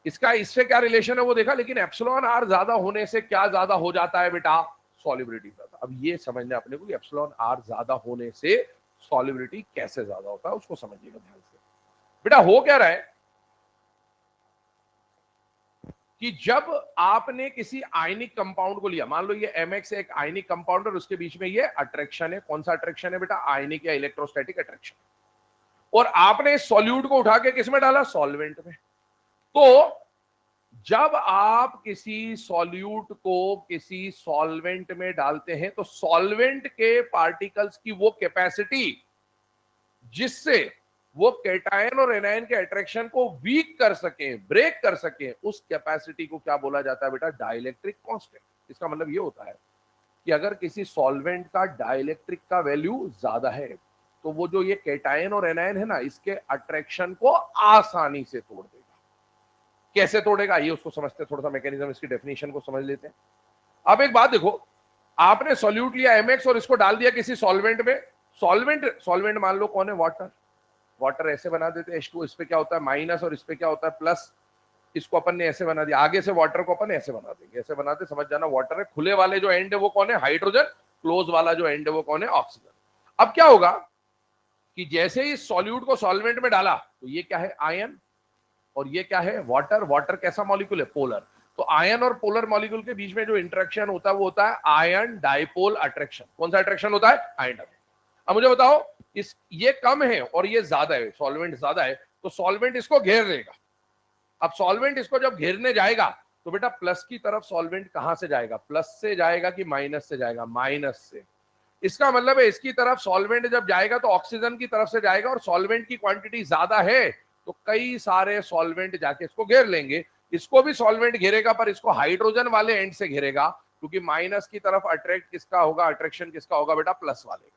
इसका इससे क्या रिलेशन है वो देखा, लेकिन एप्सिलॉन आर ज्यादा होने से क्या ज्यादा हो जाता है बेटा? सॉलिबिलिटी ज्यादा। अब ये समझना अपने को कि एप्सिलॉन आर ज्यादा होने से सॉलिबिलिटी कैसे ज्यादा होता है, उसको समझिएगा ध्यान से। बेटा हो क्या रहा है, कि जब आपने किसी आयनिक कंपाउंड को लिया, मान लो ये MX एक आयनिक कंपाउंड और उसके बीच में ये अट्रैक्शन है, कौन सा अट्रैक्शन है बेटा? आयनिक या इलेक्ट्रोस्टैटिक अट्रैक्शन। और आपने इस सॉल्यूट को उठा के किसमें डाला? सॉल्वेंट में। तो जब आप किसी सॉल्यूट को किसी सॉल्वेंट में डालते हैं तो सॉल्वेंट के पार्टिकल्स की वो कैपेसिटी जिससे वो कैटायन और एनायन के अट्रैक्शन को वीक कर सके, ब्रेक कर सके, उस कैपेसिटी को क्या बोला जाता है बेटा? Dielectric constant. इसका मतलब ये होता है कि अगर किसी सॉल्वेंट का डाइलेक्ट्रिक का वैल्यू ज्यादा है तो वो जो ये कैटायन और एनायन है ना, इसके अट्रैक्शन को आसानी से तोड़ देगा। कैसे तोड़ेगा ये उसको समझते हैं, थोड़ा सा मैकेनिज्म, इसकी डेफिनेशन को समझ लेते हैं। अब एक बात देखो, आपने सॉल्यूट लिया MX और इसको डाल दिया किसी सॉल्वेंट में। सॉल्वेंट मान लो कौन है? वाटर। वाटर ऐसे बना देते हैं H2, इस पे क्या होता है माइनस और इस पे क्या होता है प्लस। इसको अपन ने ऐसे बना दिया, आगे से वाटर को अपन ऐसे बना देंगे, ऐसे बनाते समझ जाना वाटर है। खुले वाले जो एंड है वो कौन है? हाइड्रोजन। क्लोज वाला जो एंड है वो कौन है? ऑक्सीजन। अब क्या होगा कि जैसे ही सॉल्यूट को सॉल्वेंट में डाला तो ये क्या है? आयन। और ये क्या है? वाटर। वाटर कैसा मॉलिक्यूल है? पोलर। तो आयन और पोलर मॉलिक्यूल के बीच में जो इंटरेक्शन होता है वो होता है आयन डाइपोल अट्रैक्शन। कौन सा अट्रैक्शन होता है? Ion dipole. अब मुझे बताओ, इस ये कम है और ये ज्यादा है, सॉल्वेंट ज्यादा है, तो सॉल्वेंट इसको घेर लेगा। अब सॉल्वेंट इसको जब घेरने जाएगा तो बेटा प्लस की तरफ सॉल्वेंट कहां से जाएगा? प्लस से जाएगा कि माइनस से जाएगा? माइनस से। इसका मतलब है इसकी तरफ सॉल्वेंट जब जाएगा तो ऑक्सीजन की तरफ से जाएगा, और सॉल्वेंट की क्वांटिटी ज्यादा है तो कई सारे सॉल्वेंट जाके इसको घेर लेंगे। इसको भी सॉल्वेंट घेरेगा पर इसको हाइड्रोजन वाले एंड से घेरेगा, क्योंकि माइनस की तरफ अट्रैक्ट किसका होगा? अट्रैक्शन किसका होगा बेटा? प्लस वाले का।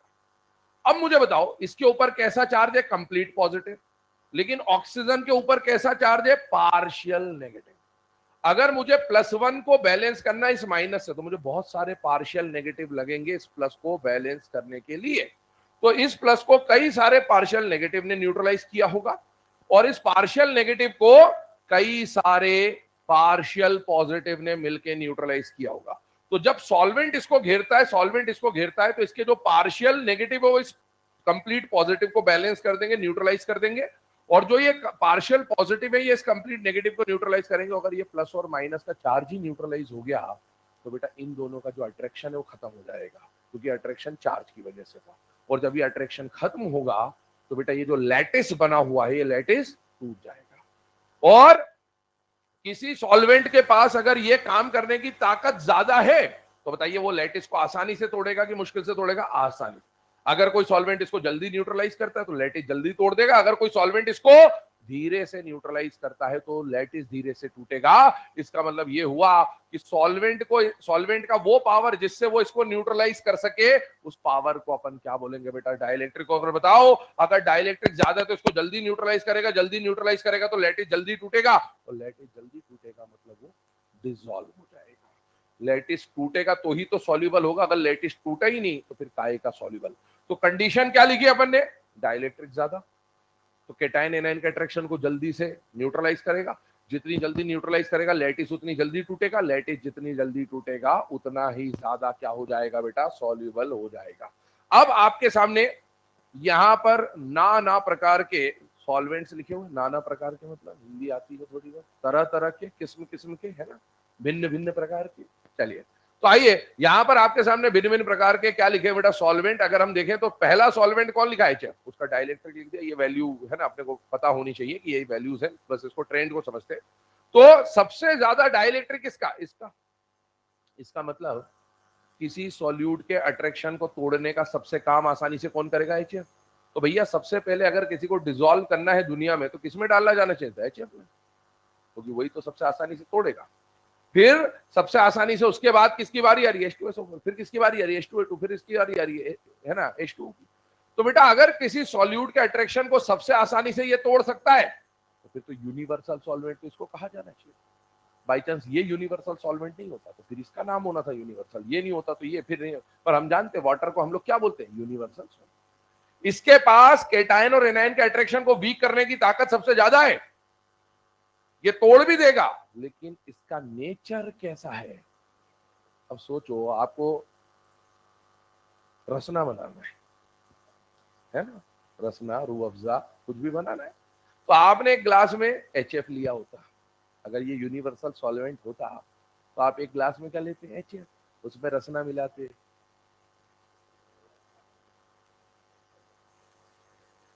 अब मुझे बताओ, इसके ऊपर कैसा चार्ज है? Complete positive. लेकिन ऑक्सीजन के ऊपर कैसा चार्ज है? Partial negative. अगर मुझे +1 को बैलेंस करना है इस माइनस से तो मुझे बहुत सारे पार्शियल नेगेटिव लगेंगे इस प्लस को बैलेंस करने के लिए। तो इस प्लस को कई सारे पार्शियल नेगेटिव ने न्यूट्रलाइज किया होगा, और इस पार्शियल नेगेटिव को कई सारे पार्शियल पॉजिटिव ने मिलकर न्यूट्रलाइज किया होगा। तो जब सॉल्वेंट इसको घेरता है, सॉल्वेंट इसको घेरता है, तो इसके जो पार्शियल नेगेटिव है वो इस कंप्लीट पॉजिटिव को बैलेंस कर देंगे, न्यूट्रलाइज कर देंगे। और जो ये पार्शियल पॉजिटिव है ये इस कंप्लीट नेगेटिव को न्यूट्रलाइज करेंगे। अगर ये प्लस और माइनस का चार्ज ही न्यूट्रलाइज हो गया तो बेटा इन दोनों का जो अट्रैक्शन है वो खत्म हो जाएगा, क्योंकि अट्रैक्शन चार्ज की वजह से था। और जब ये अट्रैक्शन खत्म होगा तो बेटा ये जो लैटिस बना हुआ है ये लैटिस टूट जाएगा। और किसी सॉल्वेंट के पास अगर ये काम करने की ताकत ज्यादा है तो बताइए वो लैटिस को आसानी से तोड़ेगा कि मुश्किल से तोड़ेगा? आसानी। अगर कोई सॉल्वेंट इसको जल्दी न्यूट्रलाइज करता है तो लैटिस जल्दी तोड़ देगा। अगर कोई सॉल्वेंट इसको धीरे से न्यूट्रलाइज करता है तो लैटिस धीरे से टूटेगा। इसका मतलब ये हुआ कि सॉल्वेंट का वो पावर जिससे वो इसको न्यूट्रलाइज कर सके, उस पावर को अपन क्या बोलेंगे बेटा? डाइलेक्ट्रिक। अगर बताओ, अगर डाइलेक्ट्रिक ज्यादा है तो इसको जल्दी न्यूट्रलाइज करेगा, जल्दी न्यूट्रलाइज करेगा तो लैटिस जल्दी टूटेगा, और लैटिस जल्दी टूटेगा मतलब वो डिसॉल्व हो जाएगा। लैटिस टूटेगा तो ही तो सॉल्युबल होगा, अगर लैटिस टूटा ही नहीं तो फिर काहे का सॉल्युबल? तो कंडीशन क्या लिखी अपन ने? डाइलेक्ट्रिक ज्यादा, तो कैटायन एनायन के अट्रैक्शन को जल्दी से न्यूट्रलाइज करेगा। जितनी जल्दी न्यूट्रलाइज करेगा लैटिस उतनी जल्दी टूटेगा, लैटिस जितनी जल्दी टूटेगा उतना ही ज्यादा क्या हो जाएगा बेटा? सॉल्युबल हो जाएगा। अब आपके सामने यहां पर नाना प्रकार के सॉल्वेंट्स लिखे हुए। नाना प्रकार के मतलब हिंदी आती है थोड़ी बहुत, तरह तरह के, किस्म किस्म के, है ना, भिन्न भिन्न प्रकार के। चलिए तो आइए यहां पर आपके सामने भिन्न भिन्न प्रकार के क्या लिखे बेटा? सॉल्वेंट। अगर हम देखें तो पहला सॉल्वेंट कौन लिखा है? चेफ। उसका डाइलेक्ट्रिक लिख दिया, ये वैल्यू है ना, अपने को पता होनी चाहिए कि ये वैल्यूज है, बस इसको ट्रेंड को समझते। तो सबसे ज्यादा डाइलेक्ट्रिक इसका इसका इसका मतलब किसी सॉल्यूट के अट्रैक्शन को तोड़ने का सबसे काम आसानी से कौन करेगा? एचएफ। तो भैया सबसे पहले अगर किसी को डिसॉल्व करना है दुनिया में तो किसमें डालना जाना चाहिए? एचएफ में, क्योंकि वही तो सबसे आसानी से तोड़ेगा। फिर सबसे आसानी से उसके बाद किसकी बारी आ रही है? H2SO4। फिर किसकी बारी आ रही है? H2A2। फिर इसकी बारी आ रही है ना, H2O की। तो बेटा अगर किसी सॉल्यूट के अट्रैक्शन को सबसे आसानी से ये तोड़ सकता है तो फिर तो यूनिवर्सल सॉल्वेंट तो इसको कहा जाना चाहिए। बाई चांस ये यूनिवर्सल सॉल्वेंट नहीं होता तो फिर इसका नाम होना था यूनिवर्सल, ये नहीं होता तो ये फिर नहीं। पर हम जानते हैं वाटर को हम लोग क्या बोलते हैं? Universal solvent. इसके पास कैटायन और एनायन के अट्रैक्शन को वीक करने की ताकत सबसे ज्यादा है, ये तोड़ भी देगा, लेकिन इसका नेचर कैसा है? अब सोचो, आपको रसना बनाना है ना, रसना, रूह अफ़ज़ा कुछ भी बनाना है, तो आपने एक ग्लास में HF लिया होता, अगर ये यूनिवर्सल सॉल्वेंट होता तो आप एक ग्लास में क्या लेते हैं, HF, उसमें रसना मिलाते।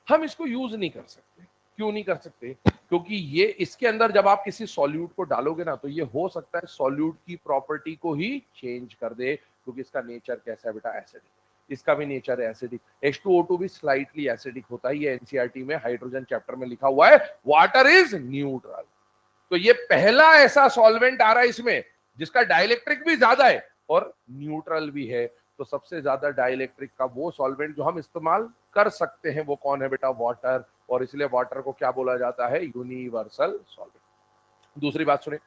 हम इसको यूज नहीं कर सकते। क्यों नहीं कर सकते? क्योंकि ये इसके अंदर जब आप किसी सॉल्यूट को डालोगे ना, तो ये हो सकता है सॉल्यूट की प्रॉपर्टी को ही चेंज कर दे, क्योंकि इसका नेचर कैसा है बेटा, एसिडिक। इसका भी नेचर है एसिडिक। H2O2 भी स्लाइटली एसिडिक होता है। ये एनसीईआरटी में हाइड्रोजन चैप्टर में लिखा हुआ है, वाटर इज न्यूट्रल। तो ये पहला ऐसा सॉल्वेंट आ रहा है इसमें जिसका डाइलेक्ट्रिक भी ज्यादा है और न्यूट्रल भी है। तो सबसे ज्यादा डाइलेक्ट्रिक का वो सॉल्वेंट जो हम इस्तेमाल कर सकते हैं वो कौन है बेटा, वाटर। और इसलिए वाटर को क्या बोला जाता है, यूनिवर्सल सॉल्वेंट। दूसरी बात सुने,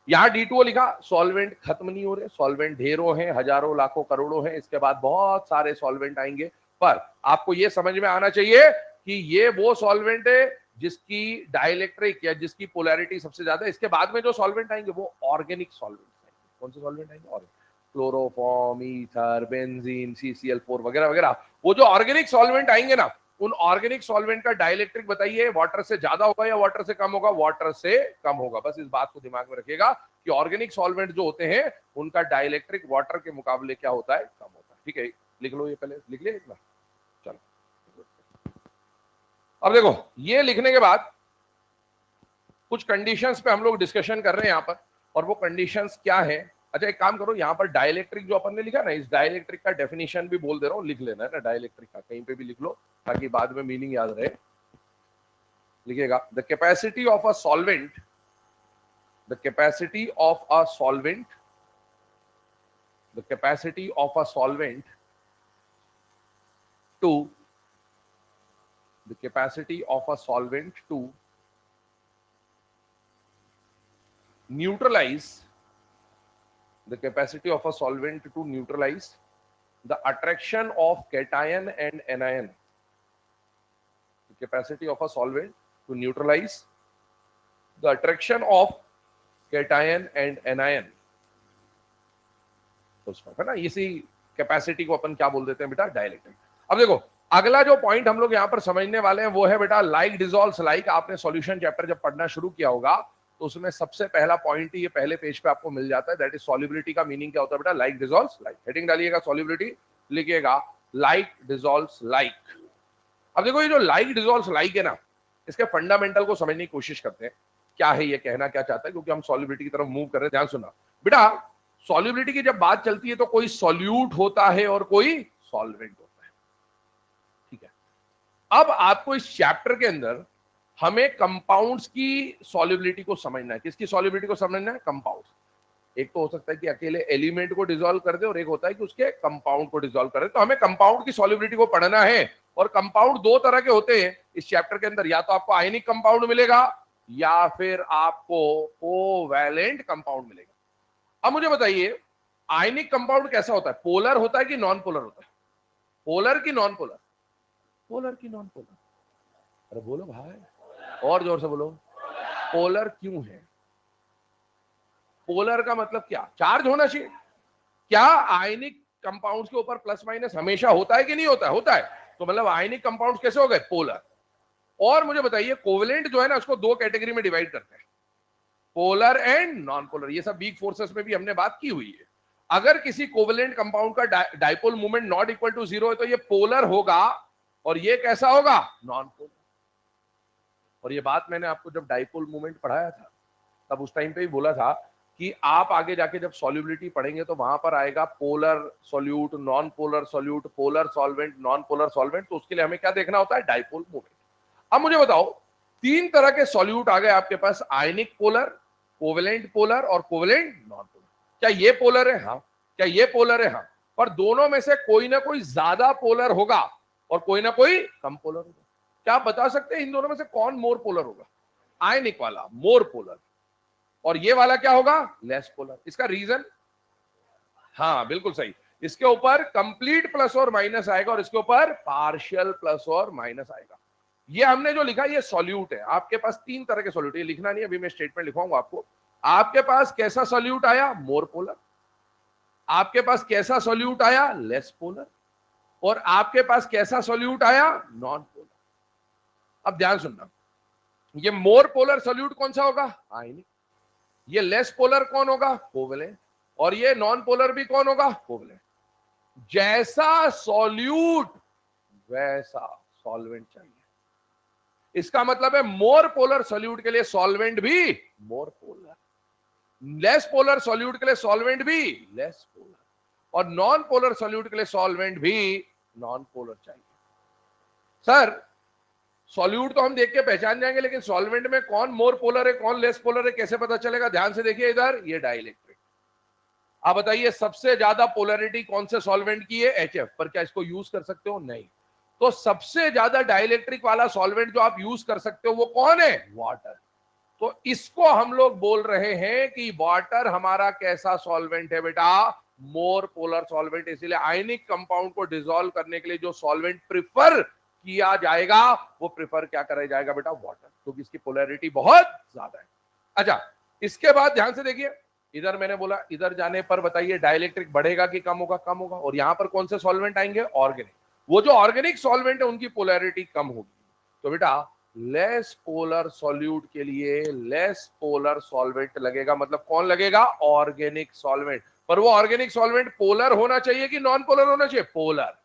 यहां D2O लिखा, सॉल्वेंट खत्म नहीं हो रहे, सॉल्वेंट ढेरों हैं, हजारों लाखों करोड़ों हैं, इसके बाद बहुत सारे सॉल्वेंट आएंगे। पर आपको यह समझ में आना चाहिए कि ये वो सॉल्वेंट है जिसकी डाइलेक्ट्रिक या जिसकी पोलैरिटी सबसे ज्यादा है। इसके बाद में जो सॉल्वेंट आएंगे वो ऑर्गेनिक सॉल्वेंट आएंगे। कौन से सॉल्वेंट आएंगे? Organic. Chloroform, ether, benzene, CCl4 वगैरह वगैरह। वो जो ऑर्गेनिक सॉल्वेंट आएंगे ना, उन ऑर्गेनिक सॉल्वेंट का डाइलेक्ट्रिक बताइए, वाटर से ज्यादा होगा या वाटर से कम होगा? वाटर से कम होगा। बस इस बात को दिमाग में रखिएगा कि ऑर्गेनिक सॉल्वेंट जो होते हैं उनका डाइलेक्ट्रिक वाटर के मुकाबले क्या होता है, कम होता है। ठीक है, लिख लो, ये पहले लिख लिया एक बार। चलो अब देखो, ये लिखने के बाद कुछ कंडीशंस पे हम लोग डिस्कशन कर रहे हैं यहां पर, और वो कंडीशंस क्या है। अच्छा एक काम करो, यहां पर डाइलेक्ट्रिक जो अपन ने लिखा ना, इस डाइलेक्ट्रिक का डेफिनेशन भी बोल दे रहा हूं, लिख लेना है ना डाइलेक्ट्रिक का, कहीं पे भी लिख लो ताकि बाद में मीनिंग याद रहे। लिखिएगा, the capacity of a solvent, the capacity of a solvent, the capacity of a solvent to, the capacity of a solvent to neutralize, the capacity of a solvent to neutralize the attraction of cation and anion, the capacity of a solvent to neutralize the attraction of cation and anion, तो है ना, इसी capacity को अपन क्या बोल देते हैं बेटा, डाइलेक्ट्रिक। अब देखो, अगला जो पॉइंट हम लोग यहां पर समझने वाले हैं वो है बेटा लाइक डिसॉल्व्स लाइक। आपने सॉल्यूशन चैप्टर जब पढ़ना शुरू किया होगा तो उसमें सबसे पहला पॉइंट ही ये पहले पेज पे आपको मिल जाता है, दैट इज सॉल्युबिलिटी का मीनिंग क्या होता है बेटा, लाइक डिसॉल्व्स लाइक। हेडिंग डालिएगा सॉल्युबिलिटी, लिखिएगा लाइक डिसॉल्व्स लाइक। अब देखो, ये जो लाइक डिसॉल्व्स लाइक है ना, इसके फंडामेंटल को समझने की कोशिश करते हैं, क्या है ये कहना क्या चाहता है, क्योंकि हम सॉल्युबिलिटी की तरफ मूव कर रहे हैं। ध्यान सुनना बेटा, सॉल्युबिलिटी की जब बात चलती है तो कोई सॉल्यूट होता है और कोई सॉल्वेंट होता है। ठीक है, अब आपको इस चैप्टर के अंदर हमें कंपाउंड्स की सॉल्युबिलिटी को समझना है। किसकी सॉल्युबिलिटी को समझना है? कंपाउंड्स। एक तो हो सकता है कि अकेले एलिमेंट को डिसॉल्व कर दे और एक होता है कि उसके कंपाउंड को डिसॉल्व करे। तो हमें कंपाउंड की सॉल्युबिलिटी को पढ़ना है। और कंपाउंड दो तरह के होते हैं इस चैप्टर के अंदर, या तो आपको आयनिक कंपाउंड मिलेगा या फिर आपको कोवैलेंट कंपाउंड मिलेगा। अब मुझे बताइए, आयनिक कंपाउंड कैसा होता है? पोलर होता है कि नॉन पोलर होता है? पोलर की नॉन पोलर? पोलर की नॉन पोलर? अरे बोलो भाई, और जोर से बोलो। पोलर क्यों है? पोलर का मतलब क्या? चार्ज होना चाहिए। क्या आयनिक कंपाउंड्स के ऊपर प्लस माइनस हमेशा होता है कि नहीं होता है? होता है। तो मतलब आयनिक कंपाउंड्स कैसे हो गए? पोलर। और मुझे बताइए, कोवेलेंट जो है ना, उसको दो कैटेगरी में डिवाइड करते हैं, पोलर एंड नॉन पोलर। ये सब वीक फोर्सेस में भी हमने बात की हुई है। अगर किसी कोवेलेंट कंपाउंड का dipole moment not equal to 0 है तो ये पोलर होगा और ये कैसा होगा? Non polar. और ये बात मैंने आपको जब डाइपोल मोमेंट पढ़ाया था तब उस टाइम पे ही बोला था कि आप आगे जाके जब सॉल्युबिलिटी पढ़ेंगे तो वहां पर आएगा polar solute, non polar solute, polar solvent, non polar solvent. तो उसके लिए हमें क्या देखना होता है? Dipole moment. अब मुझे बताओ, तीन तरह के सॉल्यूट आ गए आपके पास, आयनिक पोलर, कोवेलेंट पोलर और कोवेलेंट नॉन पोलर। क्या ये पोलर है? हाँ। क्या ये पोलर है? हाँ। पर दोनों में से कोई ना कोई ज्यादा पोलर होगा और कोई ना कोई कम पोलर होगा। क्या आप बता सकते हैं इन दोनों में से कौन मोर पोलर होगा? आयनिक वाला मोर पोलर, और ये वाला क्या होगा? Less polar. इसका रीजन? हाँ बिल्कुल सही, इसके ऊपर कंप्लीट प्लस और माइनस आएगा और इसके ऊपर पार्शियल प्लस और माइनस आएगा। ये हमने जो लिखा ये सॉल्यूट है। आपके पास तीन तरह के सॉल्यूट, ये लिखना नहीं, अभी मैं स्टेटमेंट लिखवाऊंगा आपको। आपके पास कैसा सॉल्यूट आया? More polar. आपके पास कैसा सॉल्यूट आया? Less polar. और आपके पास कैसा सॉल्यूट आया? Non polar. अब ध्यान सुनना, ये मोर पोलर सॉल्यूट कौन सा होगा? आयनिक। ये लेस पोलर कौन होगा? कोवेलेंट। और ये नॉन पोलर भी कौन होगा? कोवेलेंट। जैसा सॉल्यूट वैसा सॉल्वेंट चाहिए। इसका मतलब है मोर पोलर सॉल्यूट के लिए सॉल्वेंट भी more polar, less polar solute के लिए सॉल्वेंट भी लेस पोलर, और नॉन पोलर सॉल्यूट के लिए सॉल्वेंट भी नॉन पोलर चाहिए। सर सॉल्यूट तो हम देख के पहचान जाएंगे, लेकिन सॉल्वेंट में कौन मोर पोलर है कौन लेस पोलर है कैसे पता चलेगा? ध्यान से देखिए इधर, ये डाइलेक्ट्रिक। आप बताइए सबसे ज्यादा पोलैरिटी कौन से सॉल्वेंट की है? HF। पर क्या इसको यूज कर सकते हो? नहीं। तो सबसे ज्यादा डाइलेक्ट्रिक वाला सॉल्वेंट जो आप यूज कर सकते हो वो कौन है? वाटर। तो इसको हम लोग बोल रहे हैं कि वाटर हमारा कैसा सॉल्वेंट है बेटा? मोर पोलर सॉल्वेंट। इसीलिए आयनिक कंपाउंड को डिसॉल्व करने के लिए जो सॉल्वेंट प्रिफर किया जाएगा वो प्रिफर क्या करा जाएगा बेटा? वाटर, क्योंकि इसकी पोलैरिटी बहुत ज्यादा है। अच्छा, इसके बाद ध्यान से देखिए, इधर मैंने बोला इधर जाने पर बताइए डाइलेक्ट्रिक बढ़ेगा कि कम होगा? कम होगा। और यहां पर कौन से सॉल्वेंट आएंगे? ऑर्गेनिक। वो जो ऑर्गेनिक सॉल्वेंट है उनकी पोलैरिटी कम होगी। तो बेटा लेस पोलर सॉल्यूट के लिए लेस पोलर सॉल्वेंट लगेगा। मतलब कौन लगेगा? Organic solvent. पर वो ऑर्गेनिक सॉल्वेंट पोलर होना चाहिए कि नॉन पोलर होना चाहिए? पोलर।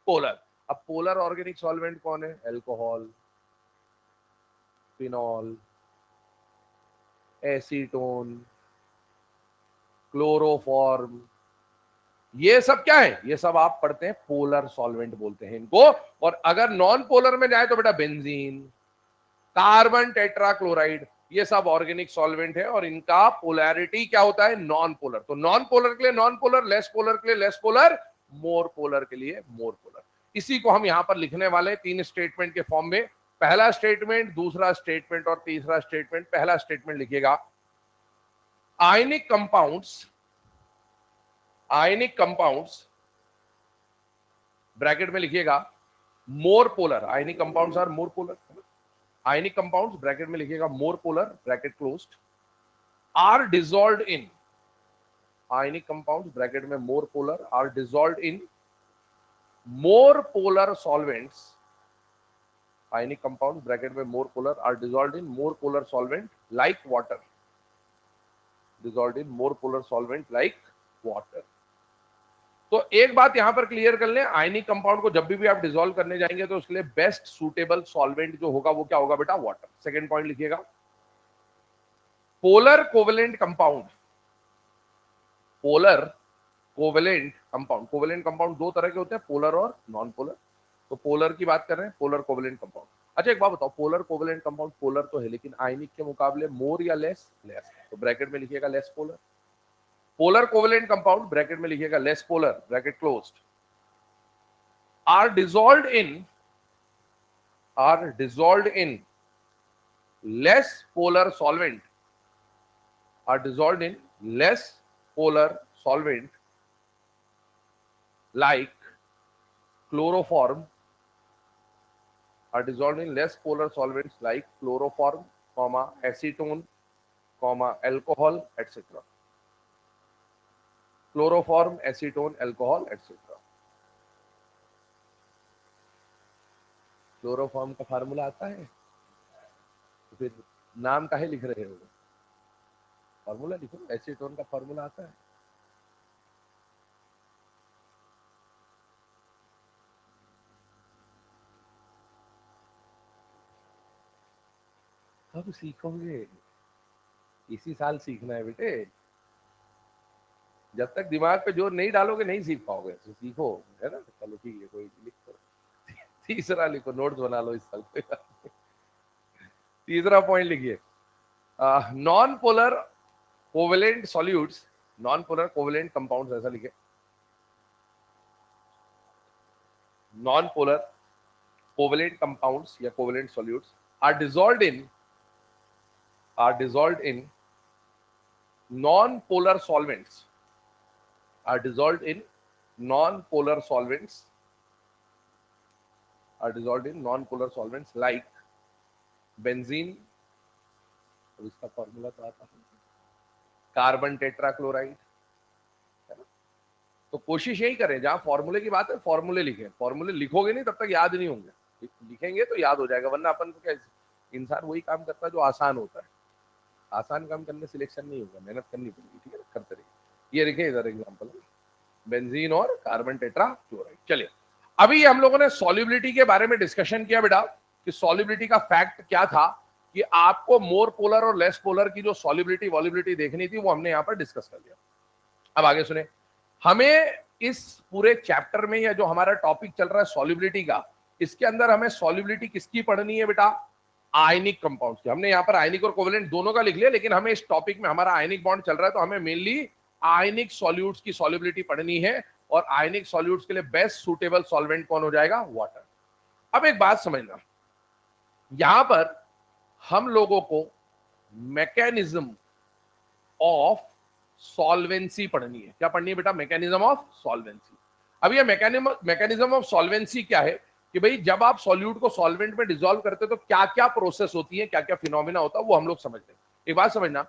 पोलर। अब पोलर ऑर्गेनिक सॉल्वेंट कौन है? अल्कोहल, फिनॉल, एसीटोन, क्लोरोफॉर्म, ये सब क्या है? ये सब आप पढ़ते हैं पोलर सॉल्वेंट बोलते हैं इनको। और अगर नॉन पोलर में जाए तो बेटा बेंजीन, कार्बन टेट्राक्लोराइड, ये सब ऑर्गेनिक सॉल्वेंट है और इनका पोलैरिटी क्या होता है? Non polar. तो नॉन पोलर के लिए नॉन पोलर, लेस पोलर के लिए लेस पोलर, मोर पोलर के लिए मोर पोलर। इसी को हम यहां पर लिखने वाले तीन स्टेटमेंट के फॉर्म में। पहला स्टेटमेंट, दूसरा स्टेटमेंट और तीसरा स्टेटमेंट। पहला स्टेटमेंट लिखिएगा, आयनिक कंपाउंड्स ब्रैकेट में लिखिएगा more polar, ionic compounds are more polar. Ionic compounds bracket में लिखिएगा more polar, bracket closed, are dissolved in, ionic compounds bracket में more polar are dissolved in more polar solvents, ionic compounds bracket में more polar are dissolved in more polar solvent like water, dissolved in more polar solvent like water. तो एक बात यहां पर clear कर लें, ionic compound को जब भी आप डिसॉल्व करने जाएंगे तो उसके लिए बेस्ट सुटेबल सॉल्वेंट जो होगा वो क्या होगा बेटा? वाटर। सेकंड पॉइंट लिखिएगा, polar covalent compound, polar covalent compound, covalent compound दो तरह के होते हैं, पोलर और नॉन पोलर। तो पोलर की बात कर रहे हैं, पोलर कोवेलेंट कंपाउंड। अच्छा एक बात बताओ, पोलर कोवेलेंट कंपाउंड पोलर तो है लेकिन आयनिक के मुकाबले मोर या लेस? लेस। तो ब्रैकेट में लिखिएगा less polar. Polar covalent compound bracket में लिखिएगा less polar, bracket closed, are dissolved in less polar solvent, are dissolved in less polar solvent like chloroform, are dissolved in less polar solvents like chloroform, acetone, alcohol, etc. Chloroform, acetone, alcohol, etc. Chloroform का formula आता है? तो फिर नाम काहे लिख रहे हो? फार्मूला लिखो, एसीटोन का फार्मूला आता है। कब सीखोगे? इसी साल सीखना है बेटे। जब तक दिमाग पे जोर नहीं डालोगे नहीं सीख पाओगे। तो सीखो, है ना? चलो ठीक है, कोई लिखो, तीसरा लिखो, नोट्स बना लो इस साल पे। तीसरा पॉइंट लिखिए, non polar covalent solutes, non polar covalent compounds, ऐसा लिखे, नॉन पोलर कोवेलेंट कंपाउंड्स या covalent solutes are dissolved in non-polar solvents, are dissolved in non-polar solvents, are dissolved in non-polar solvents like benzene, तो इसका formula तो आता है, carbon tetrachloride, है ना? तो कोशिश यही करें, जहां फॉर्मूले की बात है फॉर्मूले लिखें। फॉर्मूले लिखोगे नहीं तब तक याद नहीं होंगे, लिखेंगे तो याद हो जाएगा, वरना अपन को क्या, इंसान वही काम करता है जो आसान होता है। आसान काम करने सिलेक्शन नहीं होगा, मेहनत करनी पड़ेगी, ठीक है ना, करते रहिए। ये देखिए इधर एग्जांपल, बेंजीन और कार्बन टेट्रा क्लोराइड। चलिए, अभी हम लोगों ने सॉल्युबिलिटी के बारे में डिस्कशन किया बेटा, कि सॉल्युबिलिटी का फैक्ट क्या था, कि आपको मोर पोलर और लेस पोलर की जो सॉल्युबिलिटी वॉल्युबिलिटी देखनी थी वो हमने यहां पर डिस्कस कर लिया। अब आगे सुने, हमें इस पूरे चैप्टर में या जो हमारा टॉपिक चल रहा है सॉल्युबिलिटी का, इसके अंदर हमें सॉल्युबिलिटी किसकी पढ़नी है बेटा, आयनिक कंपाउंड्स की। हमने यहाँ पर आयनिक और कोवेलेंट दोनों का लिख लिया, लेकिन हमें इस टॉपिक में हमारा आयनिक बॉन्ड चल रहा है तो हमें मेनली आयनिक सॉल्यूट्स की सॉल्युबिलिटी पढ़नी है, और आयनिक सॉल्यूट्स के लिए बेस्ट सुटेबल सॉल्वेंट कौन हो जाएगा, वाटर। अब एक बात समझना, यहां पर हम लोगों को मैकेनिज्म ऑफ सॉल्वेंसी पढ़नी है। क्या पढ़नी है बेटा, मैकेनिज्म ऑफ सॉल्वेंसी। अब ये मैकेनिज्म ऑफ सॉल्वेंसी क्या है, कि भाई जब आप सॉल्यूट को सॉल्वेंट में डिसॉल्व करते हो तो क्या क्या प्रोसेस होती है, क्या क्या फिनोमिना होता है, वो हम लोग समझते हैं। एक बात समझना,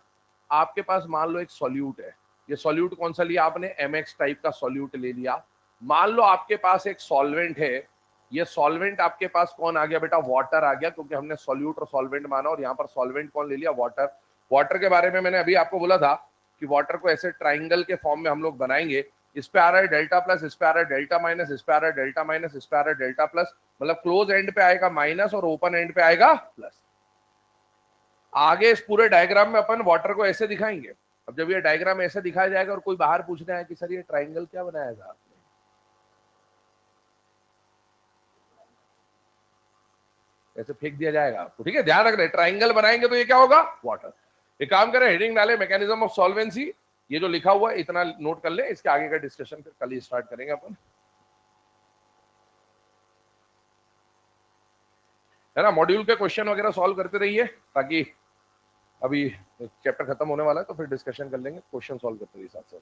आपके पास मान लो एक सॉल्यूट है, ये सॉल्यूट कौन सा लिया आपने, एमएक्स टाइप का सॉल्यूट ले लिया। मान लो आपके पास एक सॉल्वेंट है, ये सॉल्वेंट आपके पास कौन आ गया बेटा, वाटर आ गया, क्योंकि हमने सॉल्यूट और सॉल्वेंट माना, और यहाँ पर सॉल्वेंट कौन ले लिया, वाटर। वाटर के बारे में मैंने अभी आपको बोला था कि वाटर को ऐसे ट्राइंगल के फॉर्म में हम लोग बनाएंगे, इस पे आ रहा है डेल्टा प्लस, इस पे आ रहा है डेल्टा माइनस, इस पे आ रहा है डेल्टा माइनस, इस पे आ रहा है डेल्टा प्लस, मतलब क्लोज एंड पे आएगा माइनस और ओपन एंड पे आएगा प्लस। आगे इस पूरे डायग्राम में अपन वाटर को ऐसे दिखाएंगे। अब जब ये डायग्राम ऐसे दिखाया जाएगा और कोई बाहर पूछना है कि सर ये ट्राइंगल क्या बनाया था आपने, ऐसे फेंक दिया जाएगा आपको, ठीक है, ध्यान रखना, ट्राइंगल बनाएंगे तो ये क्या होगा, वाटर। एक काम करें, हेडिंग डाले मैकेनिज्म ऑफ सॉल्वेंसी, ये जो लिखा हुआ है इतना नोट कर ले, इसके आगे का डिस्कशन फिर कल ही स्टार्ट करेंगे अपन, है ना। मॉड्यूल के क्वेश्चन वगैरह सॉल्व करते रहिए, ताकि अभी चैप्टर खत्म होने वाला है तो फिर डिस्कशन कर लेंगे, क्वेश्चन सॉल्व करते रहिए साथ साथ।